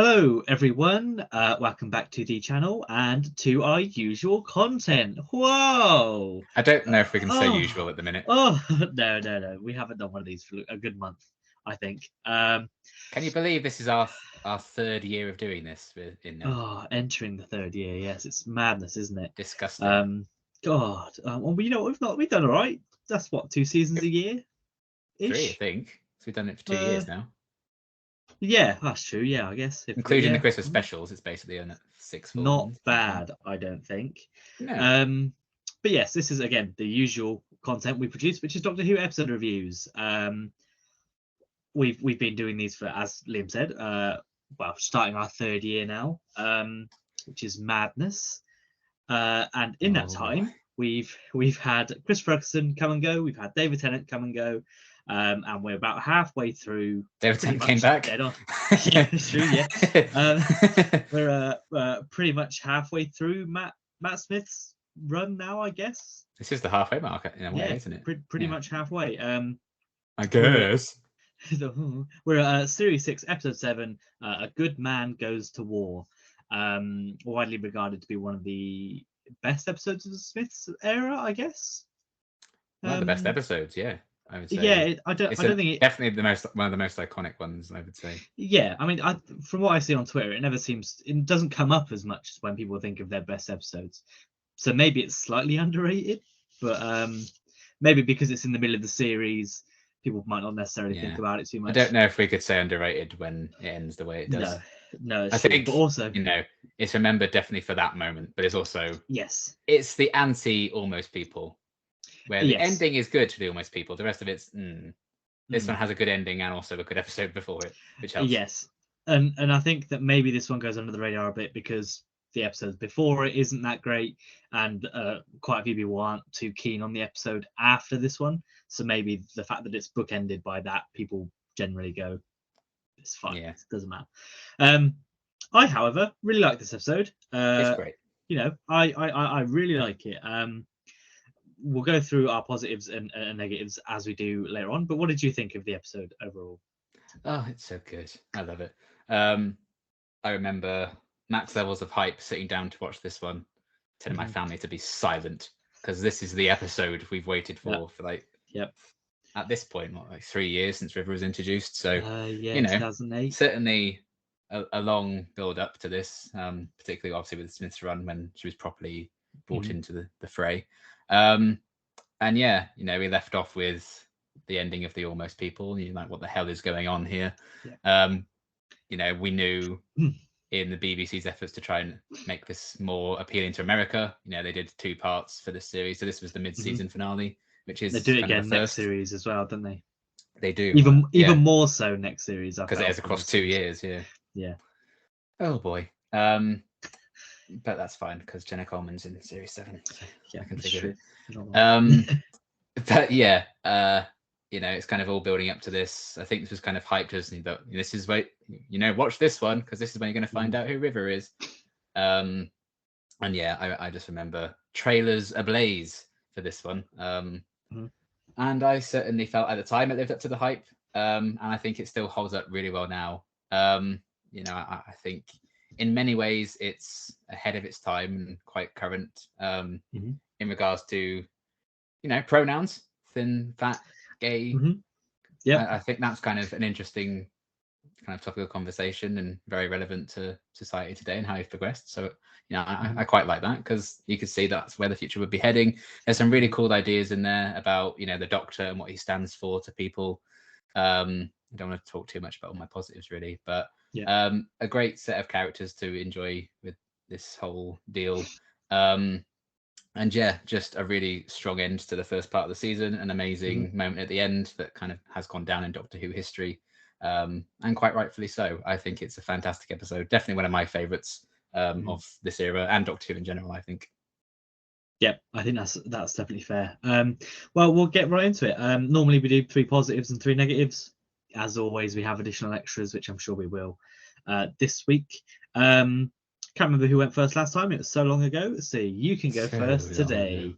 Hello, everyone. Welcome back to the channel and to our usual content. Whoa! I don't know if we can say Oh, usual at the minute. no. We haven't done one of these for a good month, I think. Can you believe this is our third year of doing this Entering the third year. Yes, it's madness, isn't it? Disgusting. God. Well, you know, we've done all right. That's what, 2 seasons a year Three, I ish. think. So we've done it for 2 years now. Yeah, that's true. Yeah, I guess Including the Christmas specials, it's basically a 6 full not ones. bad, I don't think. No. But yes, this is again the usual content we produce, which is Doctor Who episode reviews. We've been doing these for, as Liam said, starting our third year now, which is madness. And in that time, we've had Chris Ferguson come and go, we've had David Tennant come and go, and we're about halfway through. David Tennant came back. Dead on. Yeah, it's true. Yeah, we're pretty much halfway through Matt Smith's run now, I guess. This is the halfway mark in a way, isn't it? Pretty much halfway. I guess. We're at Series 6, Episode 7, A Good Man Goes to War. Widely regarded to be one of the best episodes of the Smiths era, I guess. One of the best episodes, yeah. I would say. Yeah, I don't think it definitely one of the most iconic ones, I would say. Yeah, I mean, from what I see on Twitter, it doesn't come up as much when people think of their best episodes. So maybe it's slightly underrated, but maybe because it's in the middle of the series, people might not necessarily think about it too much. I don't know if we could say underrated when it ends the way it does. No, I think, but also, it's remembered definitely for that moment, but it's also it's the anti Almost People, where the ending is good to the Almost People. The rest of it's this one has a good ending and also a good episode before it, which helps. Yes, and I think that maybe this one goes under the radar a bit because the episodes before it isn't that great, and quite a few people aren't too keen on the episode after this one. So maybe the fact that it's bookended by that, people generally go, it's fine. Yeah, it doesn't matter. I, however, really like this episode. It's great. You know, I really like it. We'll go through our positives and negatives as we do later on. But what did you think of the episode overall? Oh, it's so good. I love it. I remember max levels of hype sitting down to watch this one, telling my family to be silent because this is the episode we've waited for like at this point, like 3 years since River was introduced. So you know, 2008. Certainly a long build up to this, particularly obviously with the Smiths run when she was properly brought into the fray. And yeah, you know, we left off with the ending of the Almost People. You're like, what the hell is going on here? You know, we knew in the BBC's efforts to try and make this more appealing to America, you know, they did 2 parts for this series. So this was the mid-season finale, which is they do it again next series as well, don't they? They do even more so next series because it is across 2 years. Yeah. Oh boy. But that's fine because Jenna Coleman's in Series 7. So I can forgive it. But yeah, you know, it's kind of all building up to this. I think this was kind of hyped as this is where, you know, watch this one because this is when you're going to find out who River is. And yeah, I just remember trailers ablaze for this one. And I certainly felt at the time it lived up to the hype. And I think it still holds up really well now. You know, I think in many ways it's ahead of its time and quite current in regards to, you know, pronouns, thin, fat, gay. I think that's kind of an interesting kind of topic of conversation and very relevant to society today and how it's progressed. So, you know, I quite like that because you could see that's where the future would be heading. There's some really cool ideas in there about, you know, the Doctor and what he stands for to people. I don't want to talk too much about all my positives really, but a great set of characters to enjoy with this whole deal. And yeah, just a really strong end to the first part of the season, an amazing moment at the end that kind of has gone down in Doctor Who history, and quite rightfully so. I think it's a fantastic episode, definitely one of my favourites of this era and Doctor Who in general, I think. Yeah, I think that's definitely fair. Well, we'll get right into it. Normally we do 3 positives and 3 negatives. As always, we have additional extras, which I'm sure we will this week. Can't remember who went first last time. It was so long ago. So you can go first today.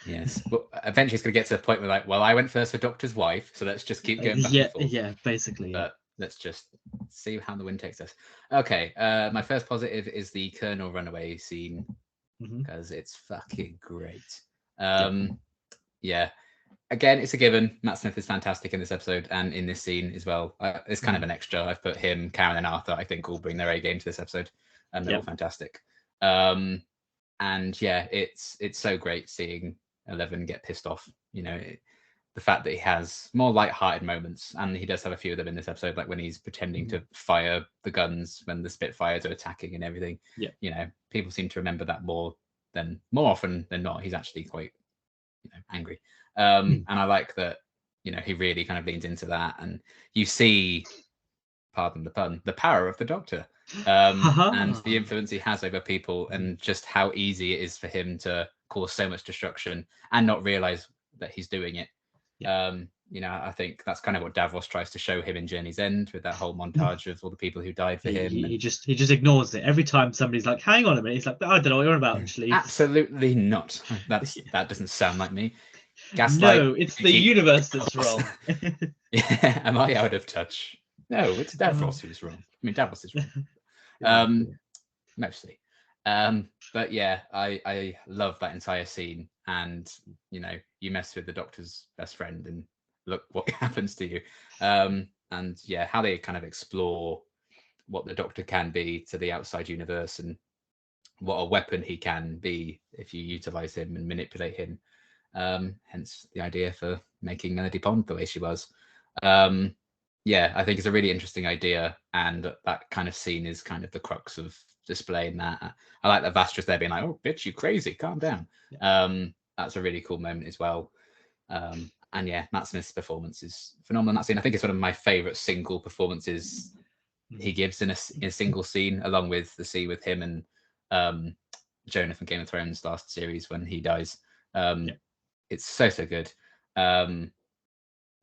Yes. Well, eventually it's going to get to the point where like, well, I went first for Doctor's Wife, so let's just keep going back and forth. Yeah, basically. But let's just see how the wind takes us. Okay, my first positive is the Colonel runaway scene, because it's fucking great. Yeah. Again, it's a given. Matt Smith is fantastic in this episode and in this scene as well. It's kind of an extra. I've put him, Karen, and Arthur. I think all bring their A game to this episode, and they're all fantastic. And yeah, it's so great seeing Eleven get pissed off. You know, the fact that he has more light-hearted moments, and he does have a few of them in this episode, like when he's pretending to fire the guns when the Spitfires are attacking and everything. Yeah, you know, people seem to remember that more often than not. He's actually quite, angry. And I like that, he really kind of leans into that, and you see, pardon the pun, the power of the Doctor, and the influence he has over people, and just how easy it is for him to cause so much destruction and not realize that he's doing it. I think that's kind of what Davros tries to show him in Journey's End, with that whole montage of all the people who died for him. He just ignores it every time somebody's like, "Hang on a minute," he's like, "I don't know what you're on about." Actually, absolutely not. That doesn't sound like me. Gaslight. No, it's the universe that's wrong. Yeah, am I out of touch? No, it's Davros who's wrong. I mean, Davros is wrong. Mostly. But yeah, I love that entire scene, and you mess with the Doctor's best friend and look what happens to you. And yeah, how they kind of explore what the Doctor can be to the outside universe, and what a weapon he can be if you utilize him and manipulate him. Hence the idea for making Melody Pond the way she was. Yeah, I think it's a really interesting idea, and that kind of scene is kind of the crux of displaying that. I like that Vastra's there being like, "Oh, bitch, you crazy, calm down." That's a really cool moment as well. And yeah, Matt Smith's performance is phenomenal in that scene. I think it's one of my favorite single performances he gives in a single scene, along with the scene with him and Jonah from Game of Thrones last series when he dies. It's so good. And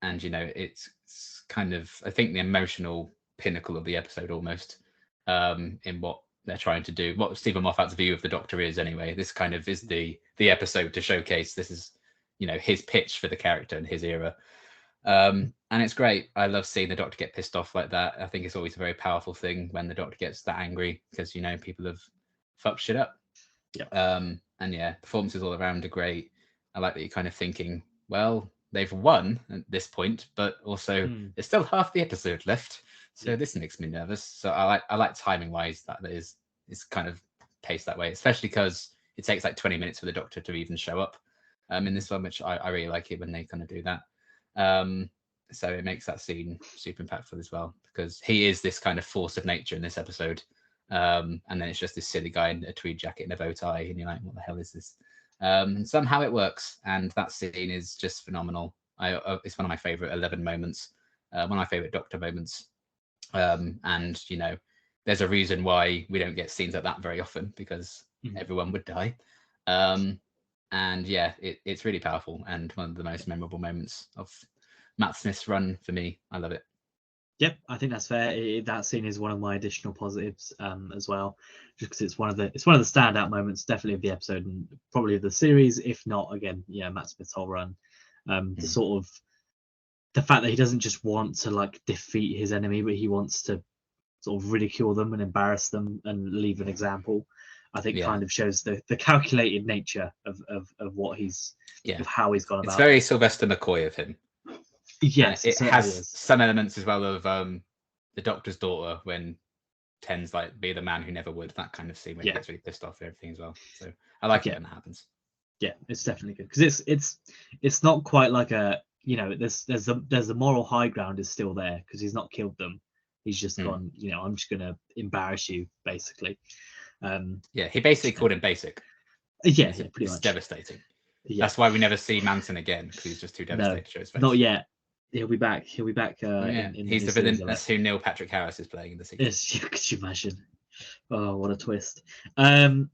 it's kind of, I think, the emotional pinnacle of the episode almost, in what they're trying to do, what Stephen Moffat's view of the Doctor is anyway. This kind of is the episode to showcase this is his pitch for the character and his era. And it's great. I love seeing the Doctor get pissed off like that. I think it's always a very powerful thing when the Doctor gets that angry, because people have fucked shit up. And yeah, performances all around are great. I like that you're kind of thinking, well, they've won at this point, but also there's still half the episode left, so this makes me nervous. So I like timing wise that is kind of paced that way, especially because it takes like 20 minutes for the Doctor to even show up in this one, which I really like it when they kind of do that. So it makes that scene super impactful as well, because he is this kind of force of nature in this episode. And then it's just this silly guy in a tweed jacket and a bow tie, and you're like, what the hell is this? And somehow it works, and that scene is just phenomenal. It's one of my favorite 11 moments, one of my favorite Doctor moments. And there's a reason why we don't get scenes like that very often, because everyone would die. And yeah, it's really powerful, and one of the most memorable moments of Matt Smith's run for me. I love it. Yep, I think that's fair. That scene is one of my additional positives as well, just because it's one of the standout moments, definitely of the episode and probably of the series, if not, again, Matt Smith's whole run. The sort of the fact that he doesn't just want to like defeat his enemy, but he wants to sort of ridicule them and embarrass them and leave an example. I think kind of shows the calculated nature of what he's of how he's gone about. It's very Sylvester McCoy of him. Yes, it has some elements as well of the Doctor's daughter, when Ten's like, be the man who never would, that kind of scene when he gets really pissed off and everything as well. So I like it when that happens. Yeah, it's definitely good, because it's not quite like a there's the moral high ground is still there, because he's not killed them. He's just gone, I'm just gonna embarrass you, basically. He basically called him basic. Yeah, pretty much. Devastating. That's why we never see Manson again, because he's just too devastated to show his face. Not yet. He'll be back. He's the villain. That's who Neil Patrick Harris is playing in the sequel. Yes, could you imagine? Oh, what a twist. They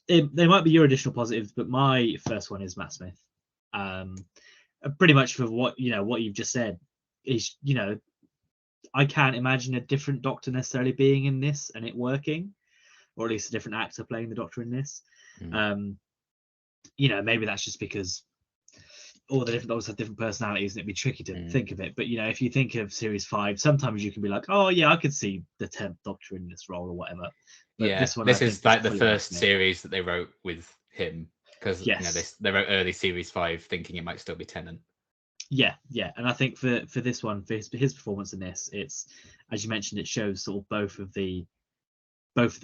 might be your additional positives, but my first one is Matt Smith. Pretty much for what you've just said is, I can't imagine a different Doctor necessarily being in this and it working, or at least a different actor playing the Doctor in this. Maybe that's just because all the different Doctors have different personalities, and it'd be tricky to think of it. But if you think of Series 5, sometimes you can be like, oh yeah, I could see the 10th Doctor in this role or whatever. But this is like the first series that they wrote with him, because they wrote early Series 5 thinking it might still be Tennant. Yeah, and I think for this one, for his performance in this, it's, as you mentioned, it shows sort of both of the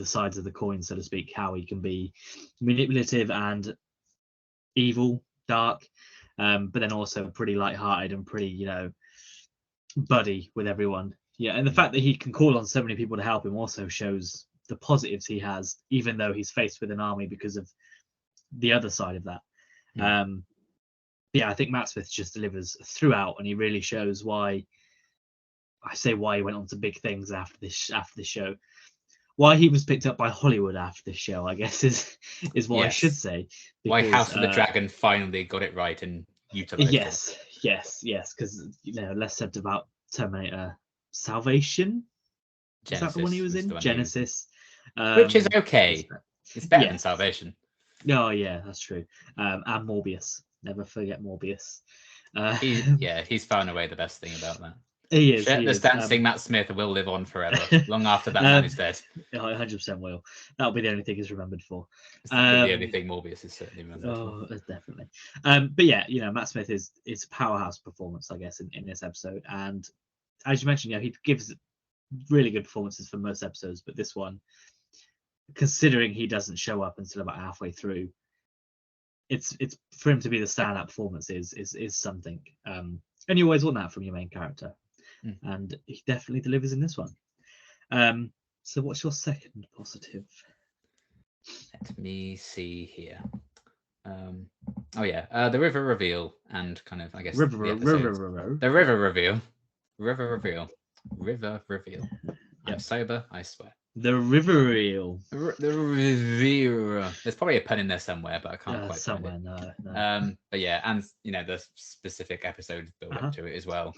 sides of the coin, so to speak, how he can be manipulative and evil, dark, but then also pretty light-hearted and pretty, buddy with everyone. Yeah, and the fact that he can call on so many people to help him also shows the positives he has, even though he's faced with an army because of the other side of that. I think Matt Smith just delivers throughout, and he really shows why he went on to big things after this show. Why he was picked up by Hollywood after this show, I guess, is what I should say. Because, why House of the Dragon finally got it right and utilized it. Yes, because less said about Terminator Salvation. Genesis, is that the one he was in? Genesis. Which is okay. It's better than Salvation. Oh yeah, that's true. And Morbius. Never forget Morbius. He's far and away the best thing about that. He is. Shirtless dancing Matt Smith will live on forever, long after that man is dead. 100% will. That'll be the only thing he's remembered for. It's the only thing Morbius is certainly remembered for. Definitely. But Matt Smith is a powerhouse performance, I guess, in this episode. And as you mentioned, he gives really good performances for most episodes, but this one, considering he doesn't show up until about halfway through, it's for him to be the standout performance is something. And you always want that from your main character. And he definitely delivers in this one. So what's your second positive? Let me see here. The river reveal, and kind of, I guess, river reveal. I'm sober, I swear. The river reveal. The reveal. There's probably a pun in there somewhere, but I can't quite somewhere, find it. No. But yeah, and the specific episodes build up to it as well.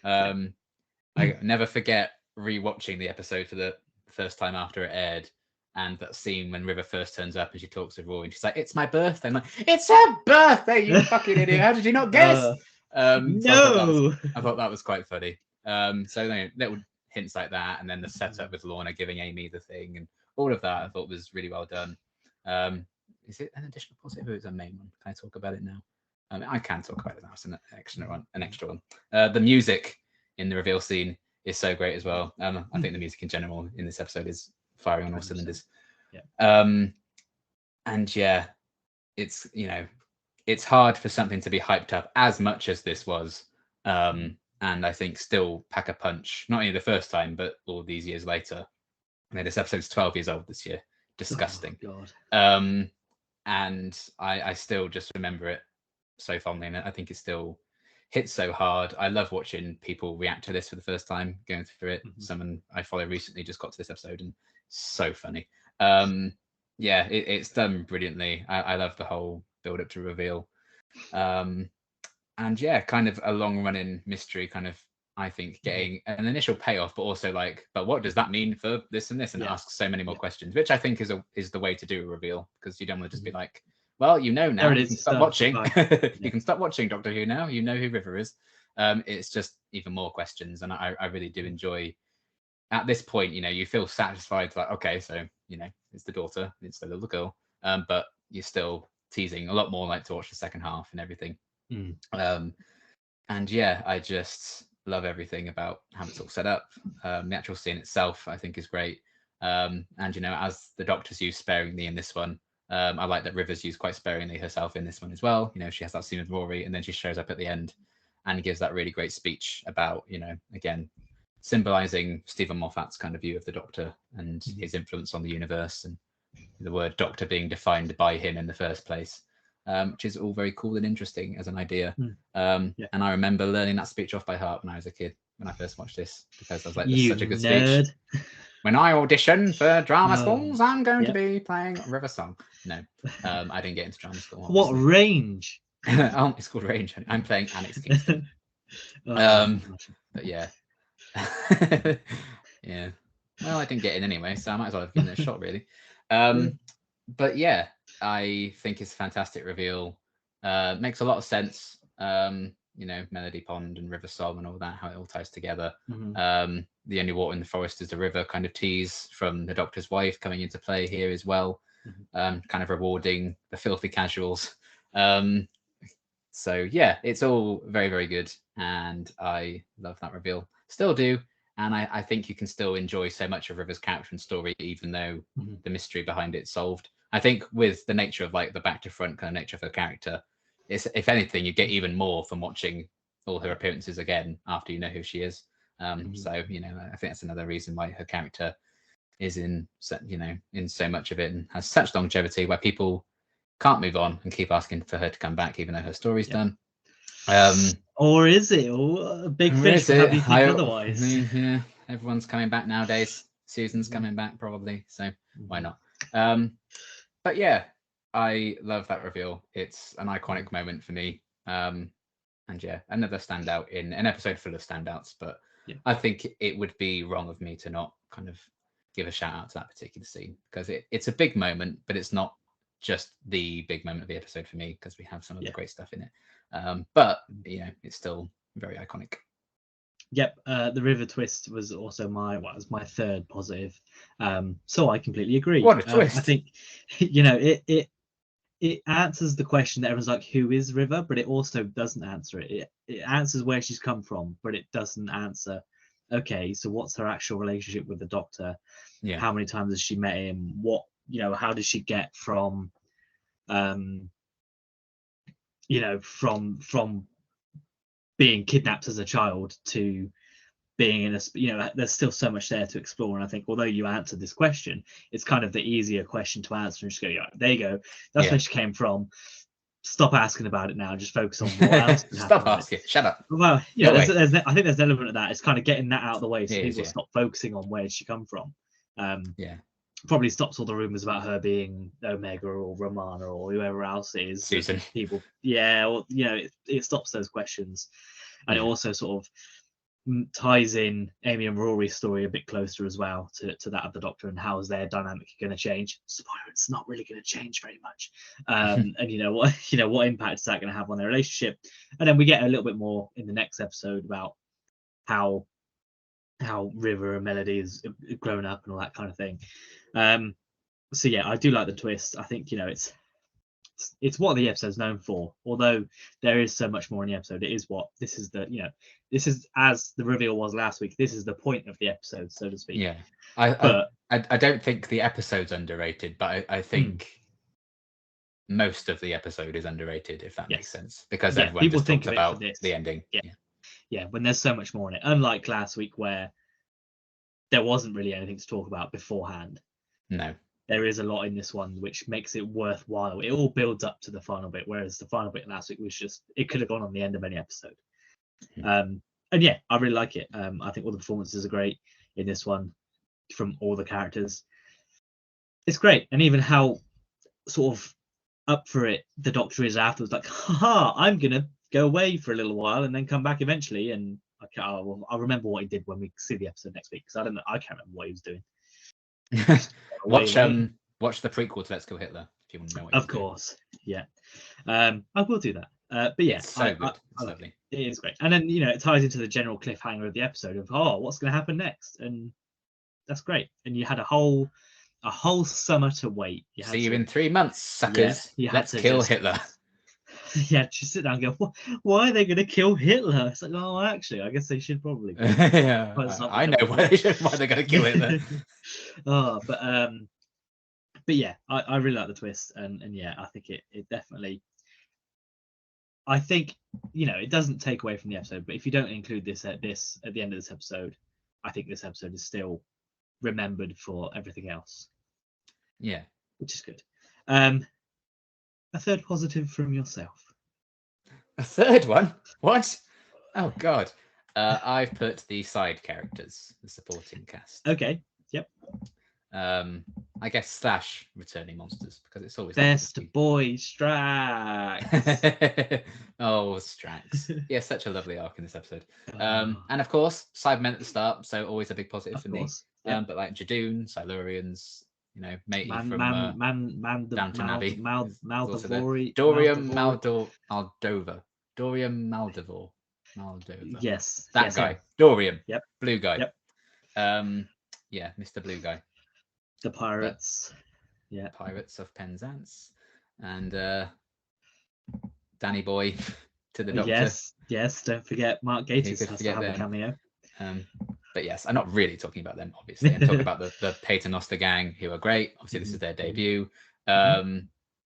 I never forget rewatching the episode for the first time after it aired, and that scene when River first turns up and she talks to Rory and she's like, "It's my birthday." I'm like, "It's her birthday, you fucking idiot! How did you not guess?" No. I thought that was quite funny. So little hints like that, and then the setup with Lorna giving Amy the thing, and all of that I thought was really well done. Is it an additional positive or is it a main one? Can I talk about it now? I can talk about it now. It's an extra one. The music in the reveal scene is so great as well. I think the music in general in this episode is firing on all cylinders. Yeah. And yeah, it's hard for something to be hyped up as much as this was. And I think still pack a punch, not only the first time, but all these years later. This episode's 12 years old this year. Disgusting. Oh, God. And I still just remember it so fondly, and I think it still hits so hard. I love watching people react to this for the first time, going through it. Someone I follow recently just got to this episode, and so funny. It's done brilliantly. I love the whole build up to reveal. And kind of a long running mystery, kind of, I think, getting an initial payoff, but also but what does that mean for this and this, and ask so many more questions, which I think is the way to do a reveal, because you don't want to just be like, well, now, you can stop watching. You can stop watching Doctor Who now. You know who River is. It's just even more questions, and I really do enjoy. At this point, you feel satisfied, like, okay, so it's the daughter, it's the little girl, but you're still teasing a lot more, like to watch the second half and everything. I just love everything about how it's all set up. The actual scene itself, I think, is great. As the Doctor's used sparingly in this one, I like that River's used quite sparingly herself in this one as well. She has that scene with Rory, and then she shows up at the end and gives that really great speech about, again, symbolizing Stephen Moffat's kind of view of the Doctor and his influence on the universe, and the word Doctor being defined by him in the first place, which is all very cool and interesting as an idea. And I remember learning that speech off by heart when I was a kid, when I first watched this, because I was like, this is such a good speech. When I audition for drama schools, I'm going to be playing River Song. No, I didn't get into drama school. What range? It's called Range. I'm playing Annex Kingston. But yeah. Yeah. Well, I didn't get in anyway, so I might as well have given it a shot, really. But yeah, I think it's a fantastic reveal. Makes a lot of sense You know, Melody Pond and River Song and all that, how it all ties together. Mm-hmm. The only water in the forest is the river kind of tease from the Doctor's wife coming into play here as well. Kind of rewarding the filthy casuals. So yeah, it's all very, very good, and I love that reveal. Still do, and I think you can still enjoy so much of River's character and story, even though the mystery behind it's solved. I think with the nature of like the back to front kind of nature of her character, it's, if anything, you get even more from watching all her appearances again after you know who she is. So you know, I think that's another reason why her character is in, you know, in so much of it and has such longevity, where people can't move on and keep asking for her to come back, even though her story's done. Or is it? Or a big fish will have you think otherwise. Yeah, everyone's coming back nowadays. Susan's coming back probably, so why not? But yeah, I love that reveal. It's an iconic moment for me. And yeah, another standout in an episode full of standouts. But I think it would be wrong of me to not kind of give a shout out to that particular scene, because it's a big moment, but it's not just the big moment of the episode for me, because we have some of the great stuff in it. But you know, it's still very iconic. Yep, the river twist was also my third positive. So I completely agree. What a twist! I think, you know, it answers the question that everyone's like, who is River? But it also doesn't answer it. It answers where she's come from, but it doesn't answer, okay, so what's her actual relationship with the Doctor? Yeah. How many times has she met him? What, you know, how does she get from, you know, from being kidnapped as a child to being in a, you know, there's still so much there to explore. And I think although you answered this question, it's kind of the easier question to answer and just go, yeah, there you go, that's where she came from. Stop asking about it now, just focus on what else can stop asking, shut up. Well, yeah, I think there's an element of that. It's kind of getting that out of the way so people stop focusing on where she come from. Probably stops all the rumors about her being Omega or Romana or whoever else it is. Susan. People, yeah, or, you know, it stops those questions. And it also sort of ties in Amy and Rory's story a bit closer as well to that of the Doctor, and how is their dynamic going to change. Spoiler, it's not really going to change very much. And you know what impact is that going to have on their relationship? And then we get a little bit more in the next episode about how River and Melody is grown up and all that kind of thing. So yeah, I do like the twist. I think, you know, it's what the episode's known for. Although there is so much more in the episode, it is what this is, the, you know, this is, as the reveal was last week, this is the point of the episode, so to speak. Yeah, I don't think the episode's underrated, but I think most of the episode is underrated, if that makes sense, because everyone people just think talks about the ending. Yeah, when there's so much more in it, unlike last week where there wasn't really anything to talk about beforehand. No, there is a lot in this one which makes it worthwhile. It all builds up to the final bit, whereas the final bit last week was just, it could have gone on the end of any episode. And yeah, I really like it. I think all the performances are great in this one from all the characters. It's great. And even how sort of up for it the Doctor is afterwards, like, haha, I'm gonna go away for a little while and then come back eventually. And I'll remember what he did when we see the episode next week, because I can't remember what he was doing. Watch the prequel to Let's Kill Hitler if you want to know what. Of course, yeah. I will do that. But yeah, it's so good. It's lovely. It is great, and then, you know, it ties into the general cliffhanger of the episode of, oh, what's going to happen next, and that's great. And you had a whole summer to wait. See you in 3 months, suckers. Let's kill Hitler. Yeah, just sit down and go, why are they going to kill Hitler? It's like, oh, actually, I guess they should probably. Yeah, I know why they're going to kill Hitler. But yeah, I really like the twist, and yeah, I think it definitely. I think, you know, it doesn't take away from the episode, but if you don't include this at the end of this episode, I think this episode is still remembered for everything else. Yeah, which is good. A third positive from yourself. A third one? What? Oh God. I've put the side characters, the supporting cast. Okay. Yep. I guess / returning monsters, because it's always best boy Strax. Oh, Strax. Yeah, such a lovely arc in this episode. And of course, Cybermen at the start, so always a big positive for me. Yep. But like Jadoon, Silurians, you know, matey from Downton Abbey. Maldovori. Dorium Moldova. Dorian Maldover. Yes. That yes, guy. him. Dorian. Yep. Blue guy. Yep. Yeah, Mr. Blue guy. The pirates. Yeah. Pirates of Penzance. And Danny Boy to the Doctor. Yes. Don't forget Mark Gatiss has to have a cameo. But yes, I'm not really talking about them, obviously. I'm talking about the Paternoster gang, who are great. Obviously, this is their debut.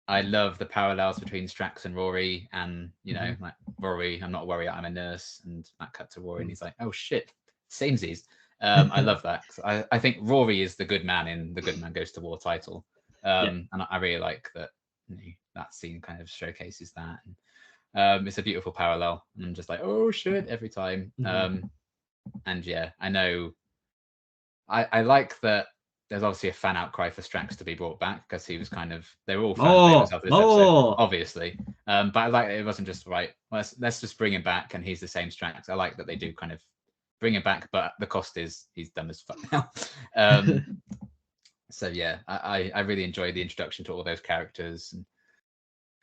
I love the parallels between Strax and Rory, and like Rory, I'm not a warrior, I'm a nurse, and that cut to Rory, and he's like, oh shit, samesies. I love that. I think Rory is the good man in the Good Man Goes to War title, and I really like that. That scene kind of showcases that. It's a beautiful parallel, and I'm just like, oh shit, every time. And yeah, I know. I like that. There's obviously a fan outcry for Strax to be brought back, because he was they were all fan favorites after this episode, obviously. But I like that it wasn't just right. Let's just bring him back, and he's the same Strax. I like that they do kind of bring him back, but the cost is he's dumb as fuck now. So yeah, I really enjoyed the introduction to all those characters,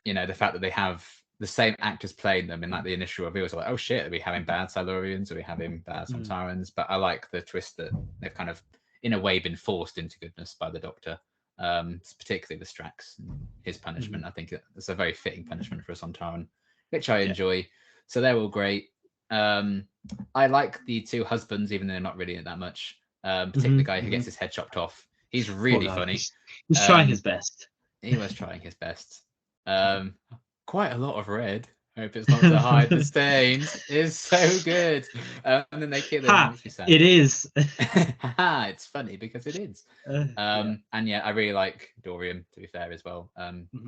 and the fact that they have the same actors playing them in like the initial reveals. Like, oh shit, are we having bad Silurians? Are we having bad Sontarans? But I like the twist that they've kind of, in a way, been forced into goodness by the Doctor. Particularly the Strax, his punishment. I think it's a very fitting punishment for a Sontaran, which I enjoy. So they're all great. I like the two husbands, even though they're not really in that much. Particularly the guy who gets his head chopped off. He's really funny. He's trying his best. He was trying his best. Quite a lot of red. Hope it's not to hide the stains. It's so good. And then they kill him. It is. It's funny because it is. And yeah, I really like Dorian, to be fair, as well.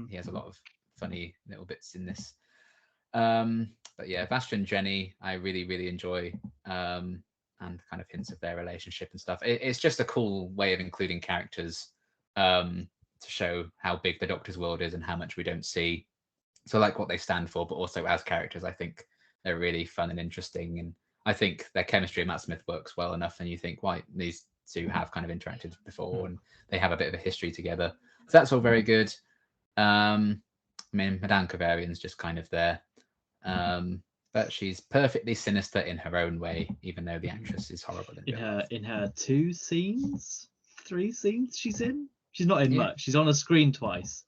He has a lot of funny little bits in this. But yeah, Vastra and Jenny, I really, really enjoy. And kind of hints of their relationship and stuff. It's just a cool way of including characters to show how big the Doctor's world is and how much we don't see. So I like what they stand for, but also as characters, I think they're really fun and interesting. And I think their chemistry and Matt Smith works well enough. And you think, why, these two have kind of interacted before and they have a bit of a history together. So that's all very good. I mean, Madame Kavarian's just kind of there. But she's perfectly sinister in her own way, even though the actress is horrible. In her 3 scenes she's in. She's not in much. She's on a screen twice.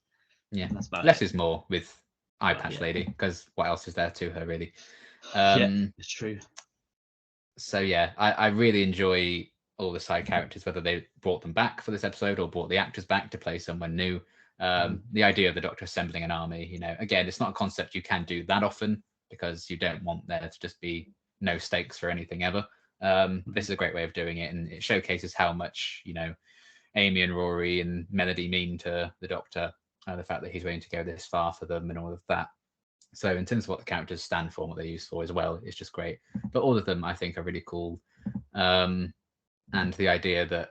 Yeah, that's about less is more with Eye Patch Lady, because what else is there to her, really? It's true. So yeah, I really enjoy all the side characters, whether they brought them back for this episode or brought the actors back to play someone new. The idea of the Doctor assembling an army, again, it's not a concept you can do that often, because you don't want there to just be no stakes for anything ever. This is a great way of doing it, and it showcases how much Amy and Rory and Melody mean to the Doctor. The fact that he's willing to go this far for them and all of that. So in terms of what the characters stand for and what they're used for as well, it's just great. But all of them, I think, are really cool. And the idea that,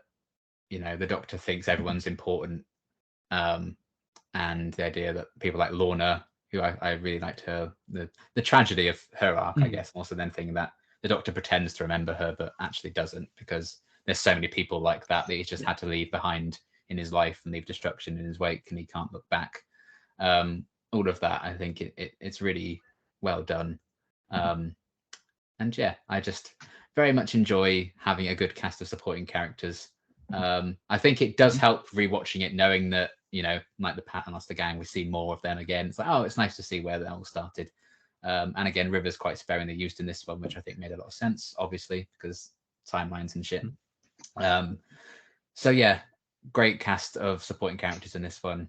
the Doctor thinks everyone's important. And the idea that people like Lorna, who I really liked her, the tragedy of her arc, I guess, also then thinking that the Doctor pretends to remember her, but actually doesn't, because there's so many people like that he's just had to leave behind in his life and leave destruction in his wake, and he can't look back. All of that, I think it's really well done. And yeah, I just very much enjoy having a good cast of supporting characters. I think it does help rewatching it, knowing that, like the Paternoster gang, we see more of them again. It's like, oh, it's nice to see where they all started. And again, River's quite sparingly used in this one, which I think made a lot of sense, obviously, because timelines and shit. So yeah, great cast of supporting characters in this one.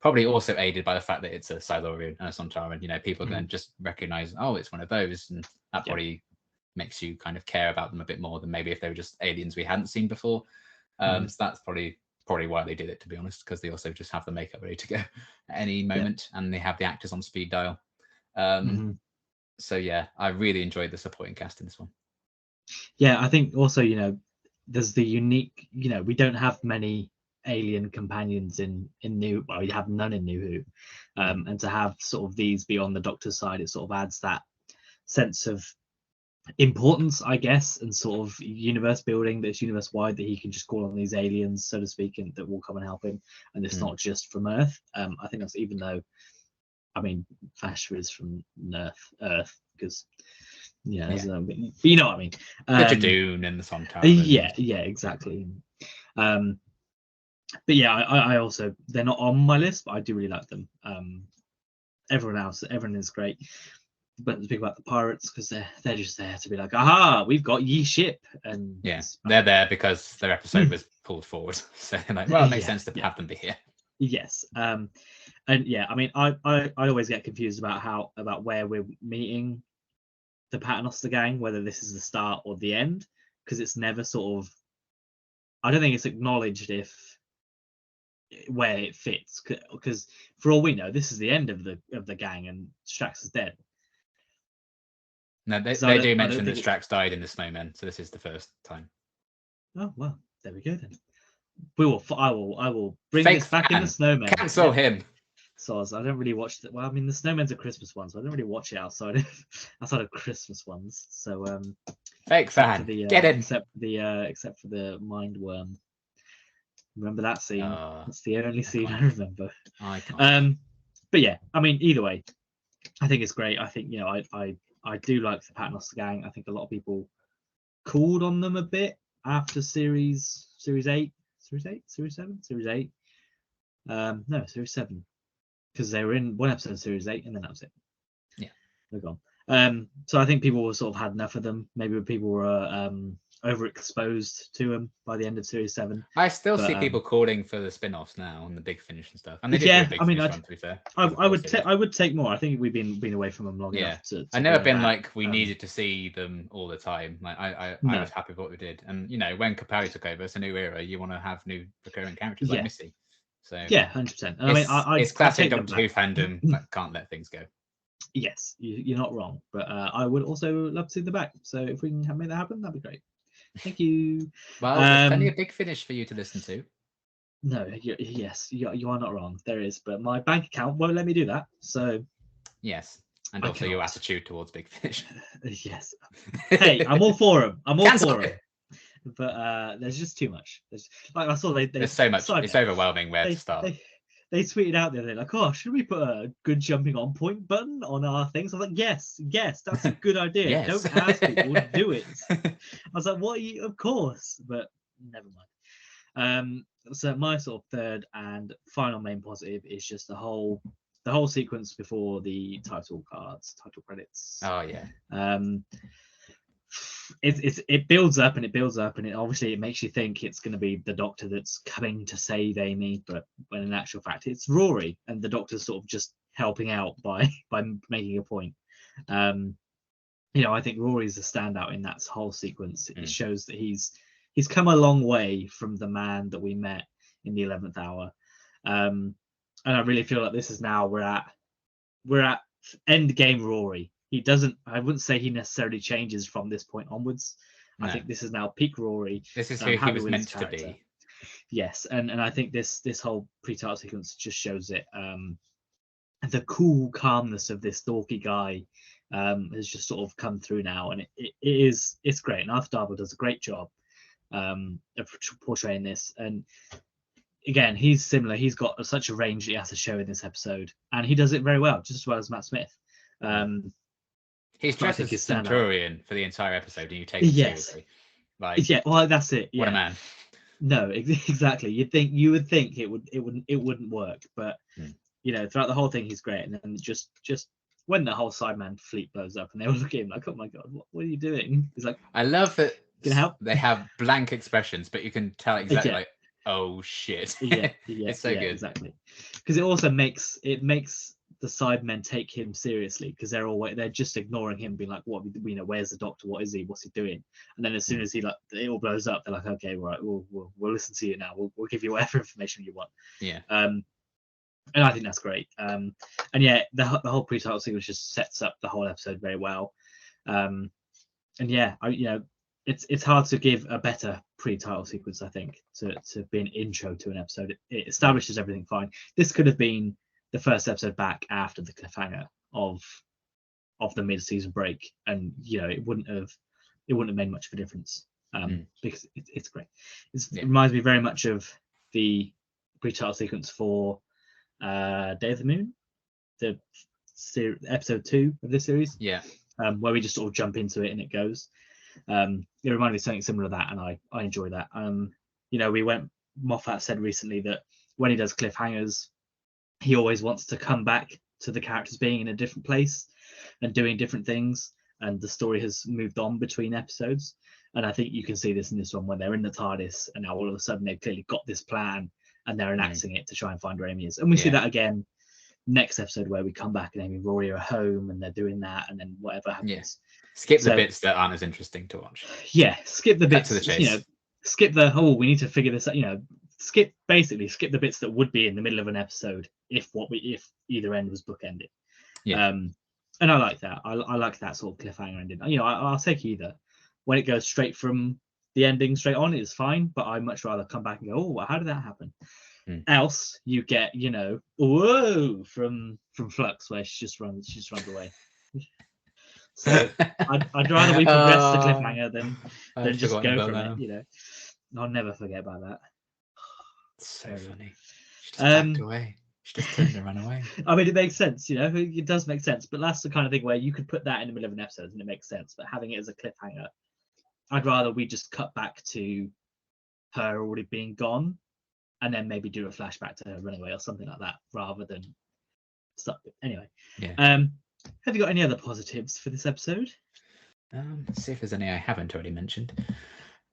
Probably also aided by the fact that it's a Silurian and a Sontaran. People then just recognize, oh, it's one of those, and that probably makes you kind of care about them a bit more than maybe if they were just aliens we hadn't seen before. So that's probably why they did it, to be honest, because they also just have the makeup ready to go at any moment, and they have the actors on speed dial. So yeah, I really enjoyed the supporting cast in this one. Yeah, I think also, there's the unique, we don't have many alien companions in New, well, we have none in New Who, and to have sort of these be on the Doctor's side, it sort of adds that sense of importance, I guess, and sort of universe building that's universe wide, that he can just call on these aliens, so to speak, and that will come and help him, and it's not just from Earth. I think that's, even though I mean, Vasher is from Earth because but you know what I mean. The Jadoon and the Sontar. Yeah, exactly. But yeah, I also, they're not on my list, but I do really like them. Everyone is great. But speak about the pirates because they're just there to be like, aha, we've got ye ship, and they're there because their episode was pulled forward, so they're like, well, it makes sense to have them be here. Yes, and yeah, I mean, I always get confused about where we're meeting the Paternoster gang, whether this is the start or the end, because it's never sort of, I don't think it's acknowledged where it fits, because for all we know, this is the end of the gang and Strax is dead. No, they do mention that Strax died in the Snowmen, so this is the first time. Oh well, there we go then. I will bring this back in the Snowmen. Cancel him. So I don't really watch that. Well, I mean, the Snowmen's a Christmas one, so I don't really watch it outside of Christmas ones. So fake fan. Get it. Except for the mind worm. Remember that scene? That's the only scene I remember. I can't. But yeah, I mean, either way, I think it's great. I think I do like the Paternoster gang. I think a lot of people called on them a bit after series 8, series 7, series 8. No, series 7, because they were in one episode of series 8, and then that was it. Yeah, they're gone. So I think people were sort of had enough of them. Maybe people were overexposed to them by the end of series 7. I still see people calling for the spin-offs now and the Big Finish and stuff. And they did do a Big Finish run, to be fair. I would take more. I think we've been away from them long enough to I never been like we needed to see them all the time. Like I was happy with what we did. And when Capaldi took over, it's a new era. You want to have new recurring characters like Missy. So 100%. I mean, it's classic Doctor Who fandom that can't let things go. Yes, you're not wrong. But I would also love to see the back. So if we can make that happen, that'd be great. Thank you. Well, there's plenty of Big Finish for you to listen to. No, yes, you are not wrong. There is, but my bank account won't let me do that. So yes, and also your attitude towards Big Finish. Yes. Hey, I'm all for him. I'm all for him. But there's just too much. I saw there's so much. It's overwhelming where to start. They tweeted out the other day like, "Oh, should we put a good jumping on point button on our things?" I was like, "Yes, that's a good idea. Yes. Don't ask people, do it." I was like, "What are you?" Of course, but never mind. So my sort of third and final main positive is just the whole sequence before the title credits. Oh yeah. It builds up and it builds up, and it makes you think it's going to be the Doctor that's coming to save Amy, but when in actual fact it's Rory, and the Doctor's sort of just helping out by making a point. I think Rory's a standout in that whole sequence. It shows that he's come a long way from the man that we met in the 11th hour, and I really feel like this is now we're at end game Rory. I wouldn't say he necessarily changes from this point onwards. No. I think this is now peak Rory. This is who he was meant to be. Yes, and I think this whole pre-title sequence just shows it. The cool calmness of this dorky guy has just sort of come through now, and it's great. And Arthur Darvill does a great job of portraying this. And again, he's similar. He's got such a range he has to show in this episode, and he does it very well, just as well as Matt Smith. He's dressed as a Centurion for the entire episode, and you take it seriously. Well, that's it. Yeah. What a man! No, exactly. You would think it wouldn't work, but throughout the whole thing, he's great. And then just when the whole Sideman fleet blows up, and they all look at him like, "Oh my god, what are you doing?" He's like, "I love that." Can I help? They have blank expressions, but you can tell exactly like, "Oh shit!" It's so good. Exactly, because it also makes the Sidemen take him seriously, because they're just ignoring him, being like, "What? Where's the Doctor? What is he? What's he doing?" And then as soon as it all blows up, they're like, "Okay, right, we'll listen to you now. We'll give you whatever information you want." Yeah. And I think that's great. And yeah, the whole pre-title sequence just sets up the whole episode very well. And yeah, it's hard to give a better pre-title sequence, I think, to be an intro to an episode. It establishes everything fine. This could have been the first episode back after the cliffhanger of the mid-season break, and it wouldn't have made much of a difference, because it's great. It reminds me very much of the pre-title sequence for Day of the Moon. episode 2 of this series. Yeah. Where we just sort of jump into it and it goes. It reminded me of something similar to that, and I enjoy that. Moffat said recently that when he does cliffhangers, he always wants to come back to the characters being in a different place and doing different things, and the story has moved on between episodes. And I think you can see this in this one when they're in the TARDIS, and now all of a sudden they've clearly got this plan and they're enacting it to try and find where Amy is. And we see that again next episode where we come back and Amy and Rory are home and they're doing that, and then whatever happens. Yeah. Skip the bits that aren't as interesting to watch. Yeah, skip the bits. To the chase. Skip the we need to figure this out. Skip the bits that would be in the middle of an episode if either end was bookended. Yeah. And I like that. I like that sort of cliffhanger ending. I'll take either. When it goes straight from the ending straight on, it's fine. But I much rather come back and go, oh, how did that happen? Else you get, whoa from Flux, where she just runs away. So I'd rather we progress the cliffhanger than just go from it. I'll never forget about that. It's so funny. She just backed away. She just turned and ran away. I mean, it makes sense, it does make sense, but that's the kind of thing where you could put that in the middle of an episode and it makes sense, but having it as a cliffhanger, I'd rather we just cut back to her already being gone and then maybe do a flashback to her running away or something like that, rather than stuff. Anyway, have you got any other positives for this episode? Let's see if there's any I haven't already mentioned.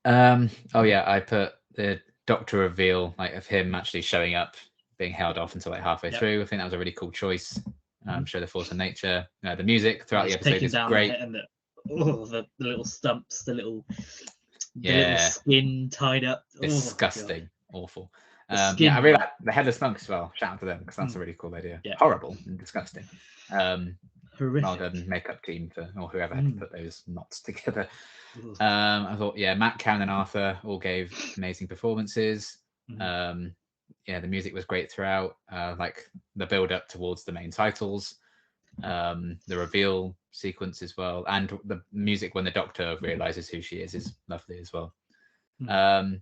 I put the Doctor reveal, of him actually showing up, being held off until halfway through. I think that was a really cool choice. Show the force of nature. The music throughout the episode is great. The little stumps, the little skin tied up. Disgusting, awful. I really like the headless monks as well. Shout out to them because that's a really cool idea. Yeah. Horrible and disgusting. Horrific. Well done, makeup team or whoever had to put those knots together. I thought, Matt, Karen, and Arthur all gave amazing performances. The music was great throughout. The build up towards the main titles, the reveal sequence as well, and the music when the Doctor realizes who she is lovely as well. And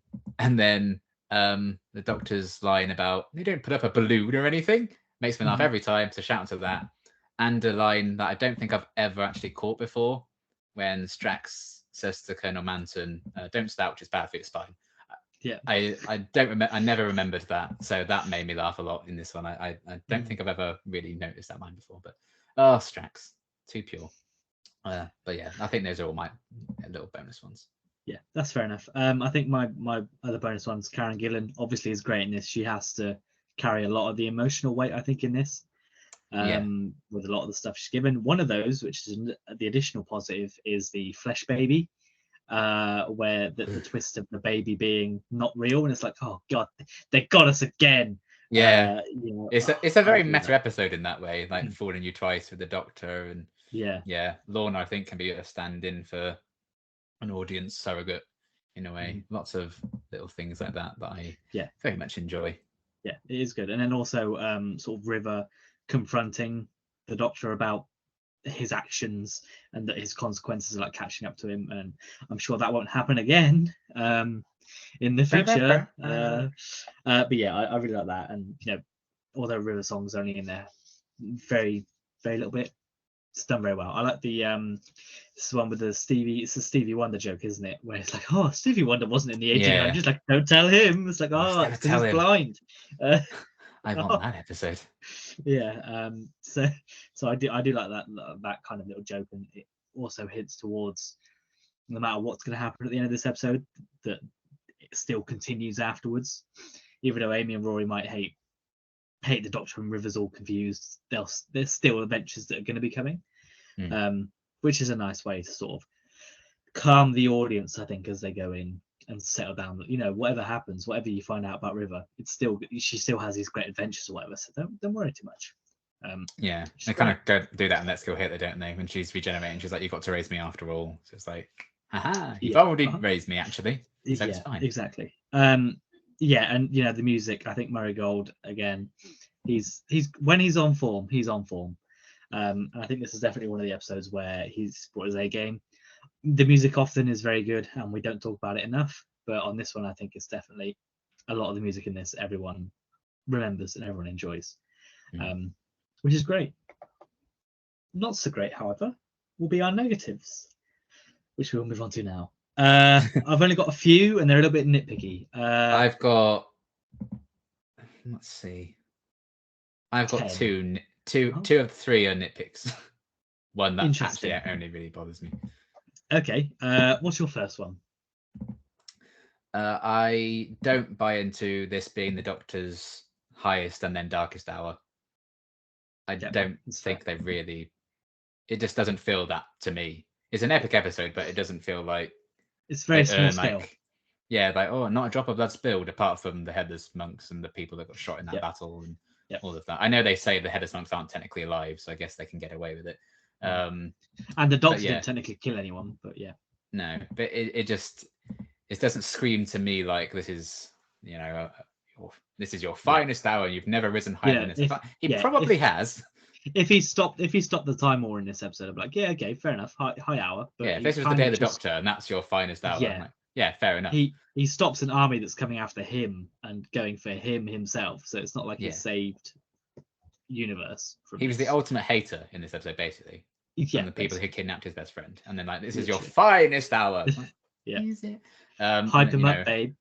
then the Doctor's line about they don't put up a balloon or anything makes me laugh every time. So shout out to that. And a line that I don't think I've ever actually caught before, when Strax says to Colonel Manson, "Don't slouch, it's bad for your spine." Yeah, I don't remember. I never remembered that, so that made me laugh a lot in this one. I don't think I've ever really noticed that line before, but Strax, too pure. But yeah, I think those are all my little bonus ones. Yeah, that's fair enough. I think my other bonus ones, Karen Gillan obviously is great in this. She has to carry a lot of the emotional weight, I think, in this. With a lot of the stuff she's given. One of those, which is the additional positive, is the flesh baby, where the twist of the baby being not real, and it's like, oh god, they got us again. It's a very meta episode in that way, Fooling You Twice with the Doctor, and Lorna I think can be a stand-in for an audience surrogate in a way. Lots of little things like that I very much enjoy. Yeah, it is good. And then also sort of River confronting the Doctor about his actions and that his consequences are catching up to him, and I'm sure that won't happen again in the future. But yeah, I really like that. And although River song's only in there very very little bit, it's done very well. I like the this is one with the Stevie Wonder joke, isn't it, where it's like, oh, Stevie Wonder wasn't in the 1800s, don't tell him. It's like, oh, he's blind. I want that episode. So I do like that kind of little joke, and it also hints towards no matter what's going to happen at the end of this episode, that it still continues afterwards. Even though Amy and Rory might hate the Doctor and River's all confused, there's still adventures that are going to be coming, which is a nice way to sort of calm the audience, I think, as they go in and settle down. Whatever happens, whatever you find out about River, she still has these great adventures or whatever, so don't worry too much. They kind of go do that and Let's Go Hitler, don't they? When she's regenerating, she's like, you've got to raise me after all. So it's like, you've already raised me, actually, so it's fine. Exactly. And the music, I think Murray Gold, again, he's when he's on form, and I think this is definitely one of the episodes where he's brought his A game. The music often is very good and we don't talk about it enough, but on this one I think it's definitely a lot of the music in this everyone remembers and everyone enjoys. which is great. Not so great, however, will be our negatives, which we'll move on to now. I've only got a few, and they're a little bit nitpicky. I've got. Let's see. I've got 10. two of the 3 are nitpicks. One that Interesting. actually only really bothers me. Okay. What's your first one? I don't buy into this being the Doctor's highest and then darkest hour. I don't think they really. It just doesn't feel that to me. It's an epic episode, but it doesn't feel like it's very small scale. Yeah, like, oh, not a drop of blood spilled, apart from the headless monks and the people that got shot in that battle and all of that. I know they say the headless monks aren't technically alive, so I guess they can get away with it. And the Doctor didn't technically kill anyone, but yeah. No, but it doesn't scream to me like this is, this is your finest hour and you've never risen higher than this. He probably has. If he stopped the time more in this episode, I'd be like, yeah, okay, fair enough, high hour. But if this was the day of the Doctor and that's your finest hour, I'm like, yeah, fair enough. He stops an army that's coming after him and going for him himself, so it's not like he saved universe. He was the ultimate hater in this episode, basically. From the people who kidnapped his best friend, and then like, this is your finest hour. Yeah, is it? Hype him up, babe.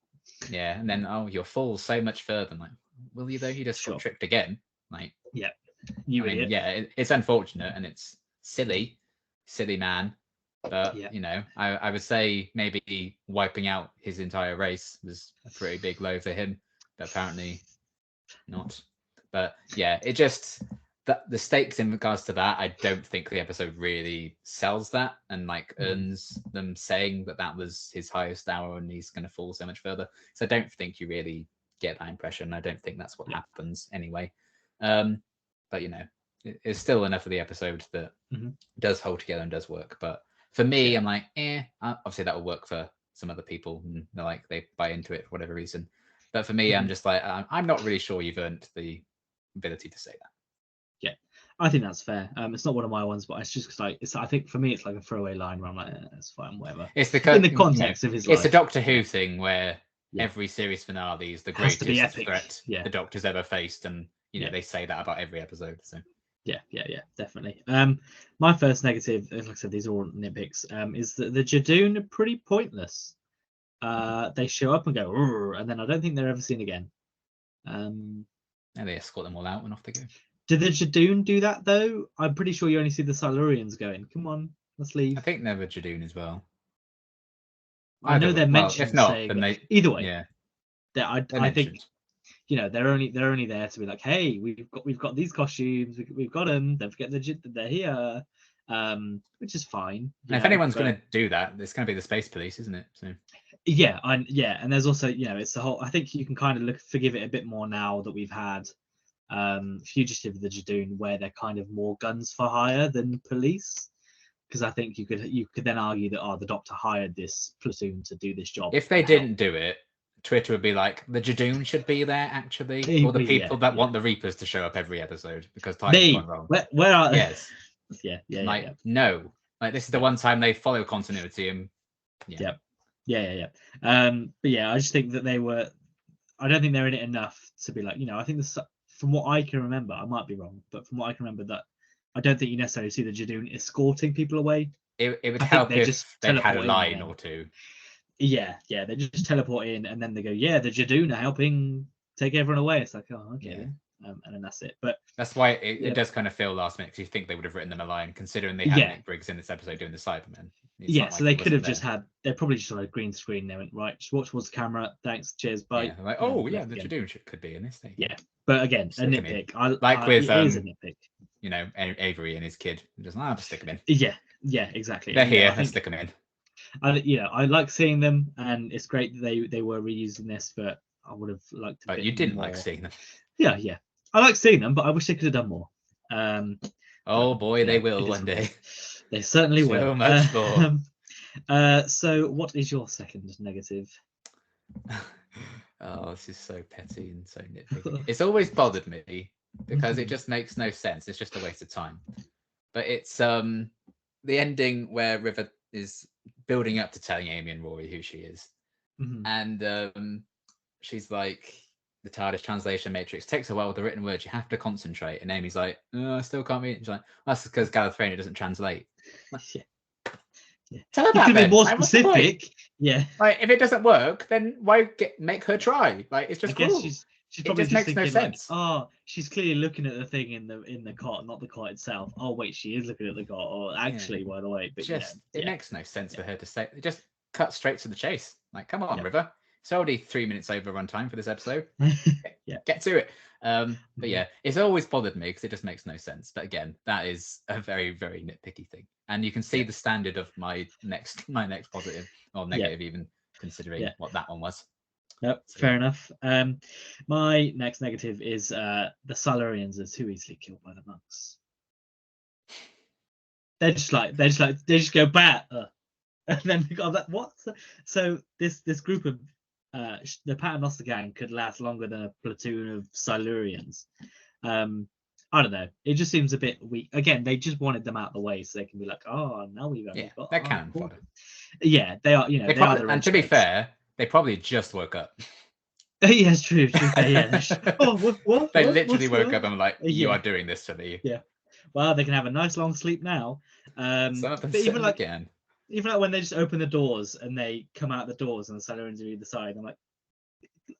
Yeah, and then you'll fall so much further. I'm like, will you though? You just got tricked again. Like, yeah, it's unfortunate and it's silly man. But I would say maybe wiping out his entire race was a pretty big blow for him, but apparently not. But yeah, it just the stakes in regards to that, I don't think the episode really sells that and like earns them saying that was his highest hour and he's going to fall so much further. So I don't think you really get that impression. I don't think that's what happens anyway. But it's still enough of the episode that does hold together and does work. But for me, I'm like, obviously that will work for some other people and they buy into it for whatever reason. But for me, I'm just like, I'm not really sure you've earned the ability to say that. Yeah, I think that's fair. It's not one of my ones, but it's just like I think for me it's like a throwaway line where I'm like, it's fine, whatever. It's in the context of his life. It's a Doctor Who thing where every series finale is the greatest threat the Doctor's ever faced, and they say that about every episode. So yeah, definitely. My first negative, like I said, these are all nitpicks. Is that the Judoon are pretty pointless. They show up and go, and then I don't think they're ever seen again. And they escort them all out and off they go. Did the Judoon do that though? I'm pretty sure you only see the Silurians going, come on, let's leave. I think they're the Judoon as well. I know they're mentioned. If not, then either way. I think they're only there to be like, hey, we've got these costumes, we've got them. Don't forget they're here, which is fine. If anyone's going to do that, it's going to be the Space Police, isn't it? So and there's also it's the whole. I think you can kind of forgive it a bit more now that we've had Fugitive of the Judoon, where they're kind of more guns for hire than police, because I think you could then argue that the Doctor hired this platoon to do this job. If they didn't do it, Twitter would be like, the Judoon should be there actually, or the people that want the Reapers to show up every episode because time's gone wrong. Where are they? Yes. No, like this is the one time they follow continuity and yeah. But yeah, I just think that I don't think they're in it enough to be like, I think from what I can remember, I might be wrong, but from what I can remember, that I don't think you necessarily see the Judoon escorting people away. It would help if they had a line or two. Yeah, they just teleport in and then they go, the Judoon are helping take everyone away. It's like, oh, okay. And then that's it. But that's why it does kind of feel last minute, because you think they would have written them a line, considering they had Nick Briggs in this episode doing the Cybermen. So they could have just they probably just had a green screen. They went, right, just watch towards the camera. Thanks, cheers, bye. The Judoon could be in this thing. Yeah, but again, a nitpick. With it is a nitpick. Avery and his kid. Just just stick them in. Yeah, exactly. They're here. Let's stick them in. I like seeing them, and it's great that they were reusing this, but I would have liked. But you didn't like seeing them. Yeah, I like seeing them, but I wish they could have done more. They will one day. They certainly will. So much more. So, what is your second negative? This is so petty and so nitpicky. It's always bothered me because it just makes no sense. It's just a waste of time. But it's the ending where River is building up to telling Amy and Rory who she is, and she's like, the TARDIS translation matrix takes a while with the written words. You have to concentrate. And Amy's like, I still can't read it. She's like, that's because Gallifreyna doesn't translate. Yeah. Yeah. Tell her You that could be then. more Like, what's the point? specific. Yeah. Like, if it doesn't work, then why make her try? Like, it's just I guess cruel. she's probably just just makes no thinking like, sense. oh, she's clearly looking at the thing in the cot, not the cot itself. Oh wait, she is looking at the cot. Or actually, by the way, but Just it yeah. makes no sense for her to say. Just cut straight to the chase. Like, come on, Yeah. River. It's already 3 minutes over runtime for this episode. Yeah. Get to it. But yeah, it's always bothered me because it just makes no sense. But again, that is a very, very nitpicky thing. And you can see the standard of my next positive or negative, even considering what that one was. Yep, So, fair enough. My next negative is the Silurians are too easily killed by the monks. They just go bat, and then I'm like, what? So this group of the Paternoster gang could last longer than a platoon of Silurians. I don't know. It just seems a bit weak. Again, they just wanted them out of the way so they can be like, oh, now we've only got. they're cannon fodder. Yeah, they are. You know, they are the and to be fair, they probably just woke up. Yeah, it's true. Yeah. Oh, what? They literally woke up and were like, you are doing this to me. Yeah. Well, they can have a nice long sleep now. Some of them but even like again. Even like when they just open the doors and they come out the doors and the Silurians are either side, I'm like,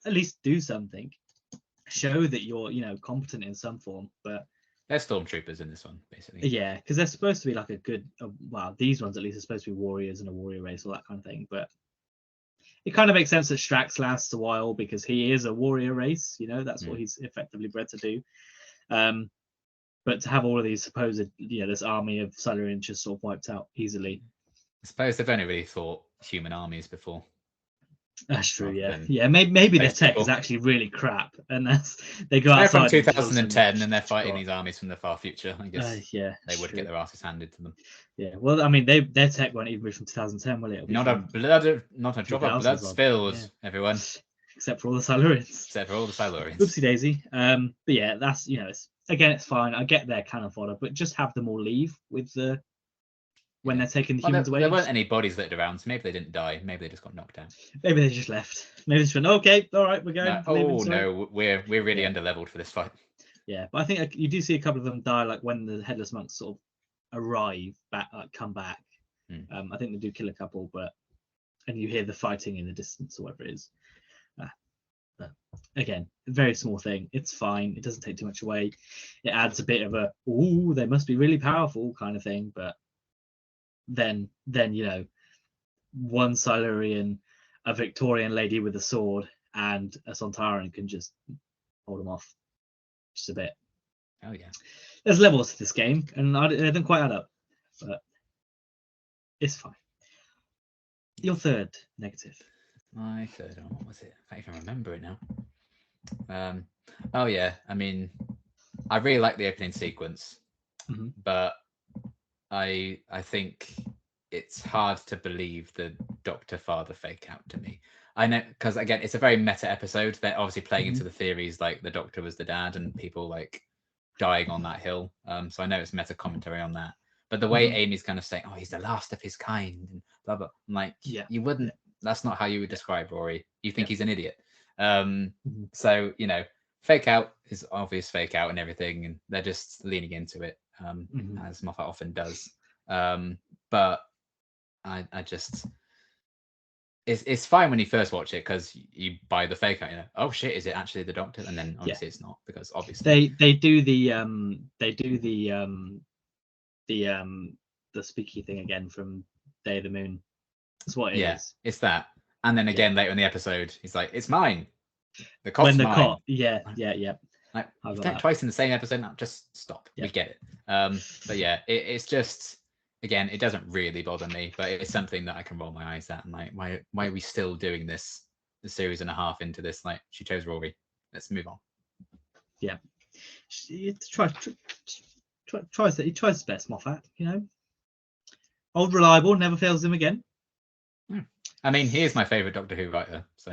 at least do something. Show that you're, competent in some form. But they're stormtroopers in this one, basically. Yeah, because they're supposed to be like a good. Well, these ones at least are supposed to be warriors and a warrior race, all that kind of thing. But it kind of makes sense that Strax lasts a while because he is a warrior race. That's what he's effectively bred to do. But to have all of these supposed, this army of Silurians just sort of wiped out easily. I suppose they've only really thought human armies before. That's true, yeah. Maybe their tech is actually really crap, and they go outside. They're from 2010, and they're fighting these armies from the far future. I guess they would get their asses handed to them. Yeah, well, I mean, their tech won't even be from 2010, will it? Not a drop of blood spilled, everyone. Except for all the Silurians. Oopsie daisy. But yeah, that's it's fine. I get their cannon fodder, but just have them all leave with the. When they're taking the humans away. There weren't any bodies littered around, so maybe they didn't die. Maybe they just got knocked down. Maybe they just left. Maybe they just went, okay, all right, we're going. No, we're really underleveled for this fight. Yeah, but I think you do see a couple of them die, like when the Headless Monks sort of arrive, come back. I think they do kill a couple, and you hear the fighting in the distance or whatever it is. But again, a very small thing. It's fine. It doesn't take too much away. It adds a bit of a, ooh, they must be really powerful kind of thing, but then one Silurian, a Victorian lady with a sword, and a Sontaran can just hold them off just a bit. Oh yeah, there's levels to this game, and they don't quite add up, but it's fine. Your third negative. My third one, what was it? I can't even remember it now. Oh yeah, I mean, I really like the opening sequence, but I think it's hard to believe the Doctor Father fake out to me. I know, because again, it's a very meta episode. They're obviously playing into the theories like the Doctor was the dad and people like dying on that hill. So I know it's meta commentary on that. But the way Amy's kind of saying, "Oh, he's the last of his kind," and blah blah. I'm like, you wouldn't. That's not how you would describe Rory. You think he's an idiot. So fake out is obvious fake out and everything, and they're just leaning into it, as Moffat often does. But I just it's fine when you first watch it because you buy the fake out. Oh shit, is it actually the Doctor? And then obviously it's not, because obviously they do the speaky thing again from Day of the Moon. That's what it is. It's that. And then again later in the episode, he's like, "It's mine. The cot's mine." Cot, yeah. Like, you've done it twice in the same episode. Now just stop. We get it. But yeah, it's just, again, it doesn't really bother me, but it's something that I can roll my eyes at. And like, why are we still doing this? A series and a half into this, like, she chose Rory. Let's move on. Yeah, he tries his best, Moffat. Old reliable, never fails him again. I mean, he is my favorite Doctor Who writer, so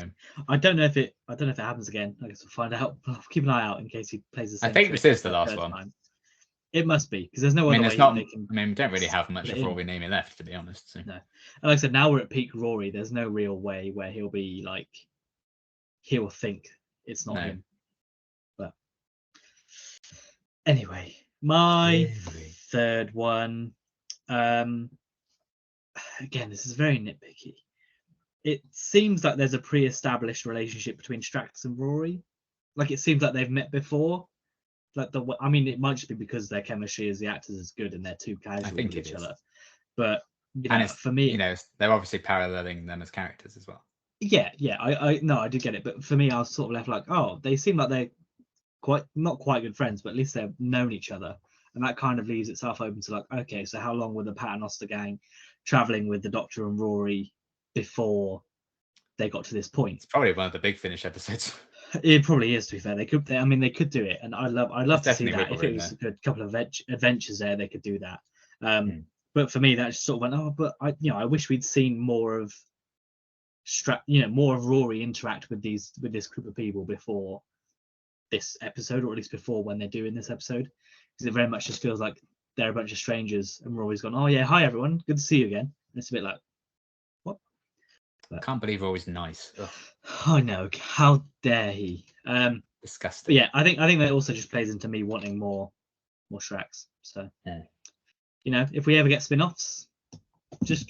I don't know if it happens again. I guess we'll find out. I'll keep an eye out in case he plays the same. I think this is the last one. Time. It must be, because there's no other way they can. I mean, we don't really have much of Rory naming left, to be honest. So. No, and like I said, now we're at peak Rory. There's no real way where he'll be like, he'll think it's not him. But anyway, my third one. Again, this is very nitpicky. It seems like there's a pre-established relationship between Strax and Rory. Like it seems like they've met before. Like I mean, it might just be because their chemistry as the actors is good and they're too casual with each other. But for me, they're obviously paralleling them as characters as well. Yeah, I do get it. But for me, I was sort of left like, oh, they seem like they're not quite good friends, but at least they've known each other. And that kind of leaves itself open to like, okay, so how long were the Paternoster gang traveling with the Doctor and Rory before they got to this point? It's probably one of the Big Finish episodes. It probably is, to be fair. They could do it, and I'd love to see that. If it was a good couple of adventures there, they could do that. But for me, that just sort of went, oh, but I wish we'd seen more of more of Rory interact with this group of people before this episode, or at least before when they're doing this episode, because it very much just feels like they're a bunch of strangers, and Rory's gone, oh yeah, hi everyone, good to see you again. And it's a bit like, what? But, can't believe Rory's nice. Ugh. I know, how dare he? Disgusting. Yeah, I think that also just plays into me wanting more Shreks. So if we ever get spin-offs, just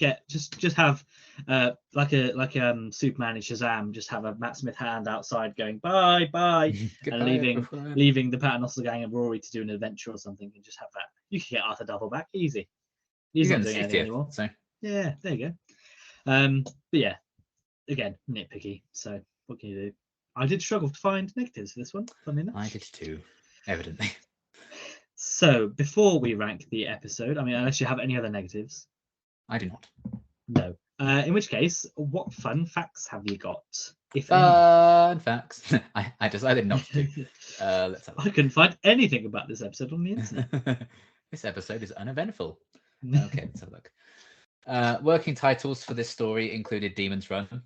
have like Superman and Shazam, just have a Matt Smith hand outside going bye and leaving the Paternoster gang and Rory to do an adventure or something, and just have that. You can get Arthur Double back easy. He's not doing anything anymore. So yeah, there you go. But yeah, again, nitpicky. So what can you do? I did struggle to find negatives for this one. I did too, evidently. So before we rank the episode, I mean, unless you have any other negatives. I do not. No. In which case, what fun facts have you got? Fun facts. I decided not to. Let's have a look. I couldn't find anything about this episode on the internet. This episode is uneventful. Okay, let's have a look. Working titles for this story included Demon's Run,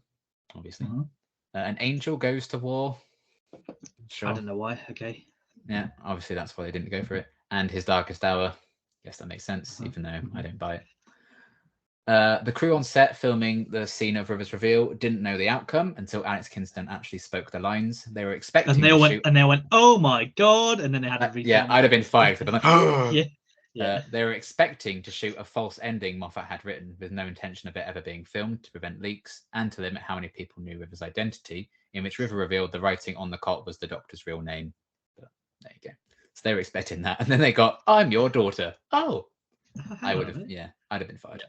obviously. An Angel Goes to War. Sure. I don't know why. Okay. Yeah, obviously that's why they didn't go for it. And His Darkest Hour. Guess that makes sense, even though I don't buy it. The crew on set filming the scene of River's reveal didn't know the outcome until Alex Kingston actually spoke the lines. They were expecting and they went, oh my god, and then they had to yeah, I'd have been fired for them. Like, yeah. They were expecting to shoot a false ending Moffat had written with no intention of it ever being filmed to prevent leaks and to limit how many people knew River's identity, in which River revealed the writing on the cot was the Doctor's real name. But there you go. So they were expecting that, and then they got, I'm your daughter. Oh, I'd have been fired.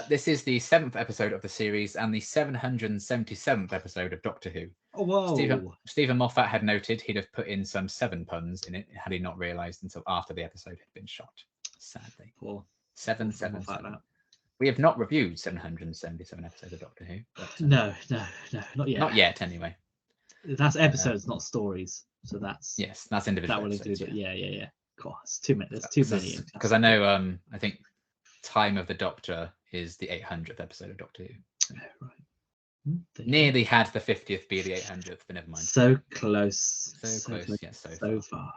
This is the 7th episode of the series and the 777th episode of Doctor Who. Oh, whoa. Stephen Moffat had noted he'd have put in some 7 puns in it had he not realised until after the episode had been shot. Sadly. Poor 777. We have not reviewed 777 episodes of Doctor Who. But, no, not yet. Not yet, anyway. That's episodes, not stories. So that's individual. That will include it. Yeah. God, it's too many. There's too many. Because I know, I think Time of the Doctor is the 800th episode of Doctor Who. Oh, right. Nearly had the 50th be the 800th, but never mind. So close. So close. Yes, so far.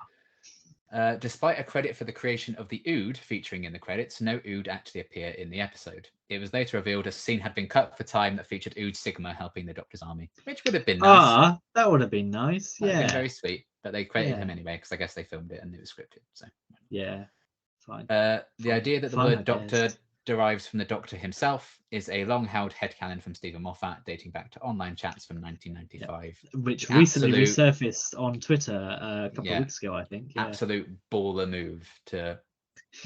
Despite a credit for the creation of the Ood featuring in the credits, no Ood actually appeared in the episode. It was later revealed a scene had been cut for time that featured Ood Sigma helping the Doctor's army, which would have been nice. That would have been nice. That would have been very sweet. But they credited him anyway because I guess they filmed it and it was scripted. So yeah, fine. The idea that the word Doctor derives from the Doctor himself is a long-held headcanon from Stephen Moffat dating back to online chats from 1995. Which recently resurfaced on Twitter a couple of weeks ago, I think. Yeah. Absolute baller move to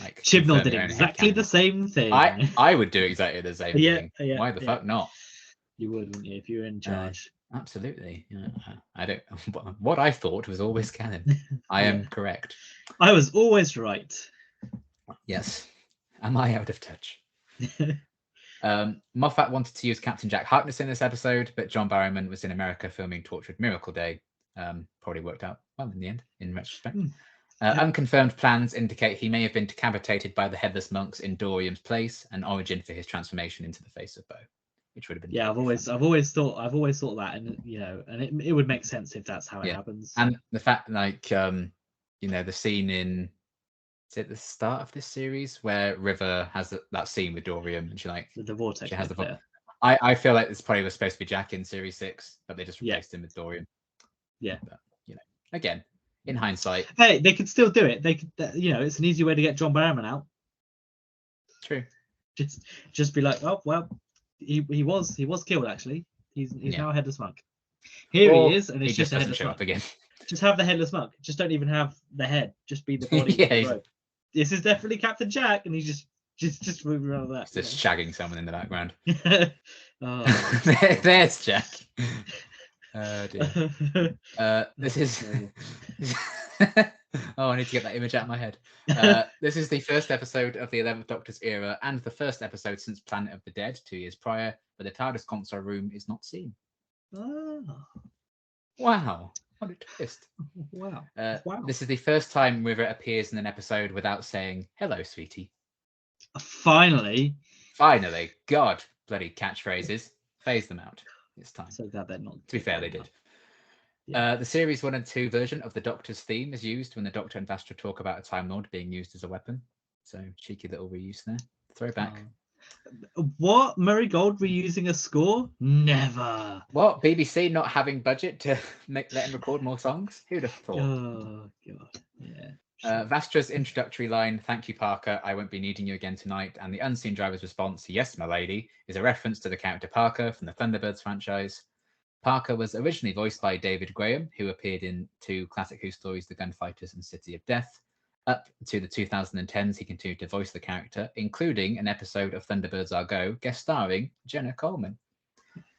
like Chibnall did exactly the same thing. I would do exactly the same thing. Why the fuck not? You would, wouldn't you, if you were in charge? Absolutely. I don't. What I thought was always canon. I am correct. I was always right. Yes. Am I out of touch? Moffat wanted to use Captain Jack Harkness in this episode, but John Barrowman was in America filming Torchwood Miracle Day. Probably worked out well in the end, in retrospect. Unconfirmed plans indicate he may have been decapitated by the Headless Monks in Dorium's place, an origin for his transformation into the face of Bo, which would have been. Yeah, I've always thought that, and it would make sense if that's how it happens. And the fact, the scene in. Is it the start of this series where River has that scene with Dorium and she the vortex? She has the I feel like this probably was supposed to be Jack in series 6, but they just replaced him with Dorium. Yeah. But, again, in hindsight, hey, they could still do it. They could, it's an easy way to get John Barrowman out. True. Just be like, oh well, he was killed actually. He's now a headless monk. Here he is, and it's just a doesn't headless show monk. up again. Just have the headless monk. Just don't even have the head. Just be the body. Yeah, this is definitely Captain Jack, and he's just moving around like that. He's just shagging someone in the background. Oh, there's Jack. Dear. This is. Oh, I need to get that image out of my head. This is the first episode of the 11th Doctor's era and the first episode since Planet of the Dead 2 years prior, but the TARDIS console room is not seen. Oh. Wow. What a twist. Wow. This is the first time River appears in an episode without saying, hello, sweetie. Finally. God, bloody catchphrases. Phase them out. It's time. So glad they're not. To be fair, they did. Yeah. The Series 1 and 2 version of the Doctor's theme is used when the Doctor and Vastra talk about a Time Lord being used as a weapon. So cheeky little reuse there. Throwback. What? Murray Gold reusing a score? Never. What? BBC not having budget to let him record more songs? Who'd have thought? Oh, God. Yeah. Vastra's introductory line, "Thank you, Parker, I won't be needing you again tonight," and the Unseen Driver's response, "Yes, my lady," is a reference to the character Parker from the Thunderbirds franchise. Parker was originally voiced by David Graham, who appeared in 2 classic Who stories, The Gunfighters and City of Death. Up to the 2010s, he continued to voice the character, including an episode of Thunderbirds Are Go, guest starring Jenna Coleman.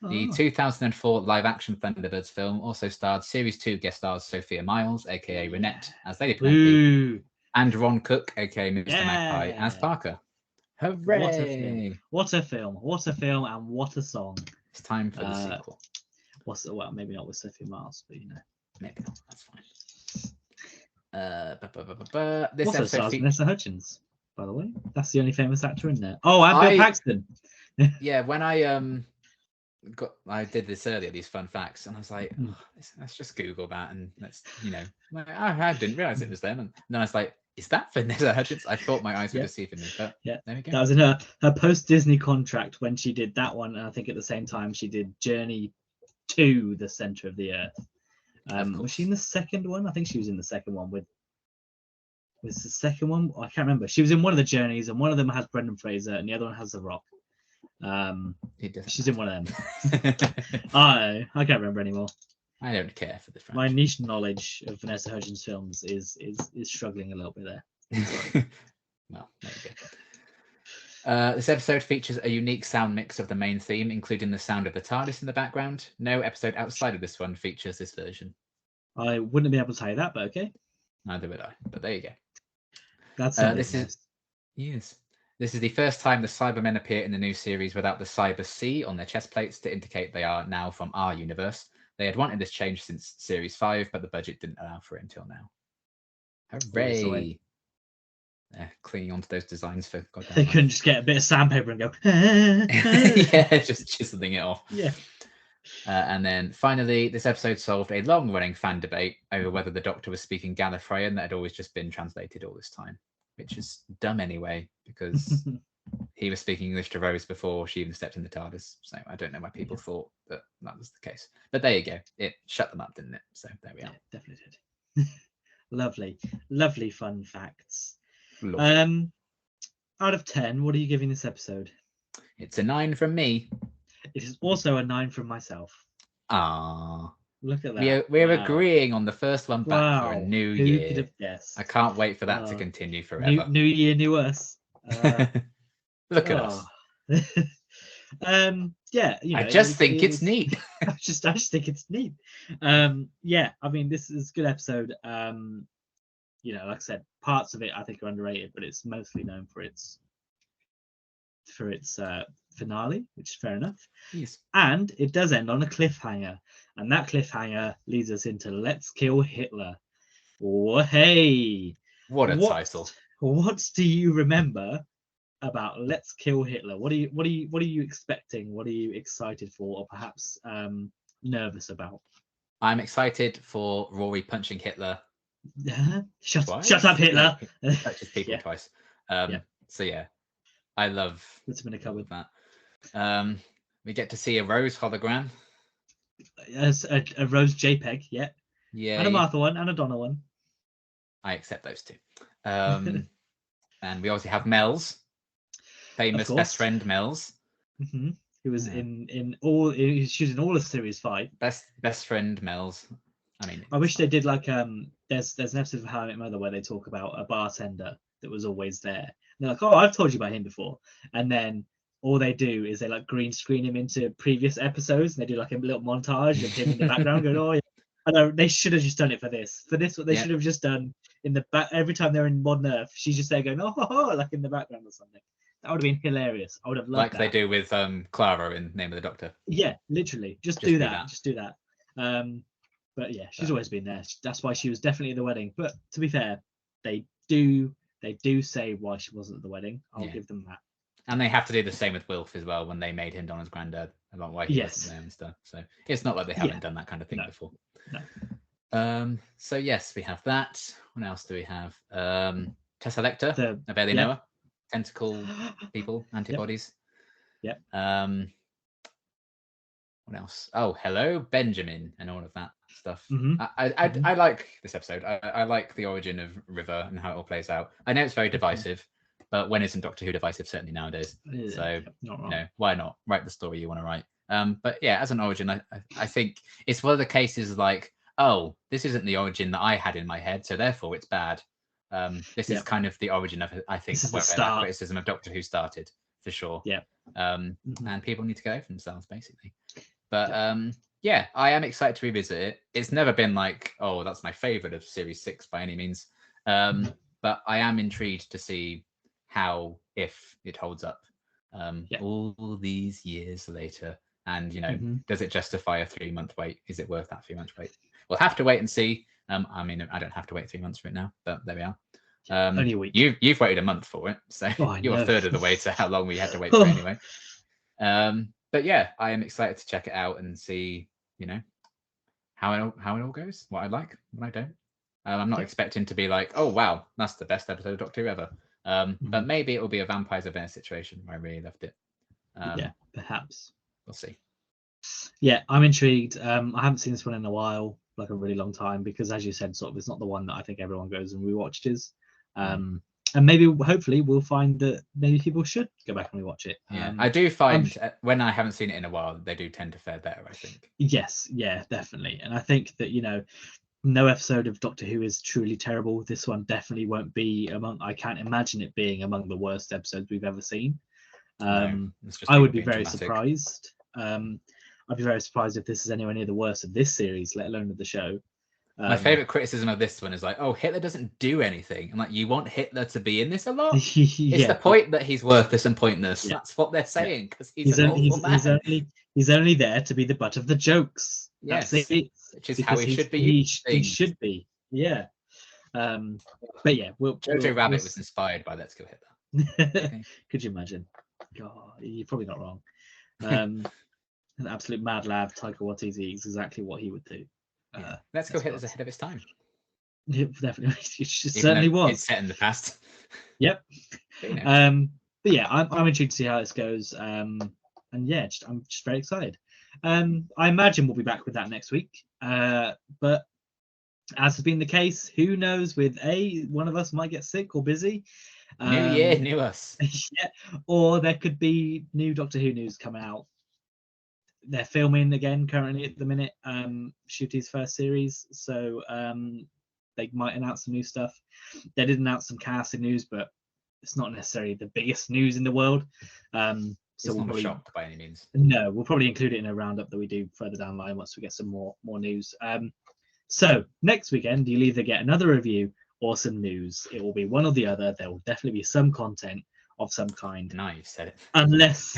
The 2004 live-action Thunderbirds film also starred Series 2 guest stars Sophia Myles, aka Renette, as Lady Penelope, and Ron Cook, aka Mr. Magpie, as Parker. Hooray! What a film, and what a song. It's time for the sequel. Well, maybe not with Sophia Myles, but maybe not. That's fine. This also episode stars Vanessa Hudgens, by the way. That's the only famous actor in there. Oh, and Bill Paxton. Yeah, when I did this earlier, these fun facts, and I was like, let's just Google that, and let's, I didn't realize it was them, and then I was like, is that Vanessa Hudgens? I thought my eyes were deceiving me, but there we go. That was in her post-Disney contract when she did that one, and I think at the same time she did Journey to the Center of the Earth. Was she in the second one? I think she was in the second one was the second one? I can't remember. She was in one of the Journeys, and one of them has Brendan Fraser, and the other one has The Rock. She's in one of them. I can't remember anymore. I don't care for the franchise. My niche knowledge of Vanessa Hudgens films is struggling a little bit there. Well, there we go. This episode features a unique sound mix of the main theme, including the sound of the TARDIS in the background. No episode outside of this one features this version. I wouldn't be able to tell you that, but okay. Neither would I, but there you go. That's this is the first time the Cybermen appear in the new series without the Cyber C on their chest plates to indicate they are now from our universe. They had wanted this change since Series 5, but the budget didn't allow for it until now. Hooray! Clinging onto those designs for goddamn They couldn't just get a bit of sandpaper and go. Yeah, just chiseling it off. Yeah. And then finally, this episode solved a long-running fan debate over whether the Doctor was speaking Gallifreyan that had always just been translated all this time, which is dumb anyway, because he was speaking English to Rose before she even stepped in the TARDIS. So I don't know why people thought that was the case. But there you go. It shut them up, didn't it? So there we are. It definitely did. Lovely fun facts. Out of 10, what are you giving this episode? It's a 9 from me. It is also a 9 from myself. Ah, look at that. We're agreeing on the first one back for a new year. Who could have guessed? I can't wait for that to continue forever. New year, new us. Look at us. Yeah, I just think it's neat. I just think it's neat. Yeah, I mean, this is a good episode. Like I said, parts of it I think are underrated, but it's mostly known for its finale, which is fair enough. Yes. And it does end on a cliffhanger, and that cliffhanger leads us into Let's Kill Hitler. Oh, hey! What a title! What do you remember about Let's Kill Hitler? What are you expecting? What are you excited for, or perhaps nervous about? I'm excited for Rory punching Hitler. Shut up, Hitler! Touches people twice. So yeah, I love that. We get to see a Rose hologram. As a Rose JPEG, yeah. Yeah. And a Martha one, and a Donna one. I accept those two. And we obviously have Mel's, famous best friend Mel's. Mm-hmm. Who was in all? She was in all of Series 5. Best friend Mel's. I mean, I wish they did like There's an episode of How I Met Mother where they talk about a bartender that was always there. And they're like, oh, I've told you about him before, and then all they do is they like green screen him into previous episodes, and they do like a little montage of him in the background going, oh yeah. I know they should have just done it for this. For this, what they should have just done in the back every time they're in Modern Earth. She's just there going, oh, like in the background or something. That would have been hilarious. I would have loved like that. They do with Clara in Name of the Doctor. Yeah, literally. Just do that. Just do that. But yeah, she's always been there. That's why she was definitely at the wedding. But to be fair, they do say why she wasn't at the wedding. I'll give them that. And they have to do the same with Wilf as well when they made him Donna's granddad about why he wasn't there and stuff. So it's not like they haven't done that kind of thing before. No. So yes, we have that. What else do we have? Tessa Lecter, I barely know her. Tentacle people, antibodies. Yep. What else? Oh, hello, Benjamin, and all of that stuff. Mm-hmm. I like this episode. I like the origin of River and how it all plays out. I know it's very divisive, but when isn't Doctor Who divisive? Certainly nowadays. So why not write the story you want to write? But yeah, as an origin, I think it's one of the cases like, oh, this isn't the origin that I had in my head, so therefore it's bad. This is kind of the origin of, I think, where that criticism of Doctor Who started, for sure. Yeah. And people need to go over themselves, basically. But yeah, I am excited to revisit it. It's never been like, oh, that's my favorite of Series 6 by any means. But I am intrigued to see how, if it holds up all these years later. And, you know, does it justify a 3-month wait? Is it worth that 3-month wait? We'll have to wait and see. I mean, I don't have to wait 3 months for it now, but there we are. Only a week. You've waited a month for it, so you're a third of the way to how long we had to wait for anyway. But yeah, I am excited to check it out and see, you know, how it all goes. What I like, what I don't. I'm not expecting to be like, oh wow, that's the best episode of Doctor Who ever. But maybe it will be a Vampires of Venice situation where I really loved it. Yeah, perhaps. We'll see. Yeah, I'm intrigued. I haven't seen this one in a while, like a really long time, because as you said, sort of, it's not the one that I think everyone goes and rewatches. And maybe, hopefully, we'll find that maybe people should go back and rewatch it. Yeah, I do find when I haven't seen it in a while, they do tend to fare better, I think. Yes, yeah, definitely. And I think that, you know, no episode of Doctor Who is truly terrible. This one definitely won't be I can't imagine it being among the worst episodes we've ever seen. I would be very surprised. I'd be very surprised if this is anywhere near the worst of this series, let alone of the show. My favorite criticism of this one is like, oh, Hitler doesn't do anything. I'm like, you want Hitler to be in this a lot? It's the point that he's worthless and pointless. That's what they're saying, because he's an awful man. He's only there to be the butt of the jokes. Yes, that's it. Which is how he should be. He should be. Yeah. But yeah, Jojo Rabbit was inspired by Let's Go Hitler. Could you imagine? God, you're probably not wrong. An absolute mad lad, Taika Waititi, is exactly what he would do. Let's Go Hitler's ahead of its time. Yeah, definitely, it certainly was. It's set in the past. Yep. But yeah, I'm intrigued to see how this goes. And yeah, I'm just very excited. I imagine we'll be back with that next week. But as has been the case, who knows? With one of us might get sick or busy. New year, new us. Yeah, or there could be new Doctor Who news coming out. They're filming again currently at the minute, Ncuti's first series, so they might announce some new stuff. They did announce some casting news, but it's not necessarily the biggest news in the world. So it's not a shock by any means. No, we'll probably include it in a roundup that we do further down the line once we get some more news. So next weekend, you'll either get another review or some news. It will be one or the other. There will definitely be some content of some kind. Now you've said it. Unless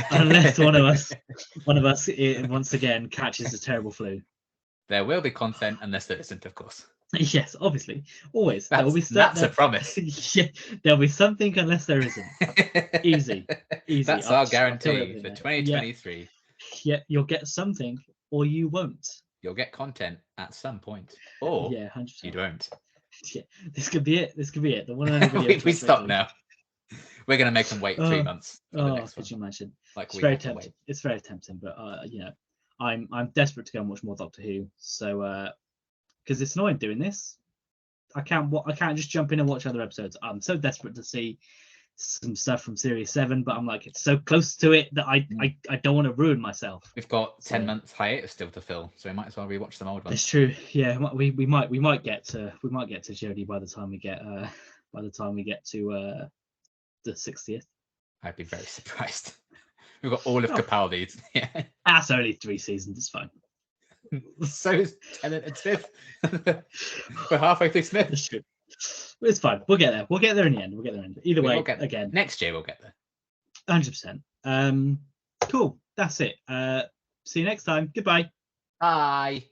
one of us once again catches a terrible flu. There will be content unless there isn't, of course. Yes, obviously, always. That's a promise. Yeah, there'll be something unless there isn't. Easy. That's our guarantee for 2023. Yeah, you'll get something, or you won't. You'll get content at some point, or 100%. You won't. Yeah, this could be it. The one and only video. we stop now. We're gonna make them wait 3 months. Could you imagine? It's very tempting. It's very tempting, but you know, I'm desperate to go and watch more Doctor Who. So because it's annoying doing this. I can't just jump in and watch other episodes. I'm so desperate to see some stuff from Series 7, but I'm like, it's so close to it that I don't want to ruin myself. We've got 10 months hiatus still to fill, so we might as well rewatch some old ones. It's true. Yeah, we might get to Jodie by the time we get to the 60th. I'd be very surprised. We've got all of Capaldi's. Yeah. That's only 3 seasons, it's fine. So is Tennant and Smith. We're halfway through Smith. It's true. It's fine. We'll get there. We'll get there in the end. Either way, again. Next year we'll get there. 100%. Cool. That's it. See you next time. Goodbye. Bye.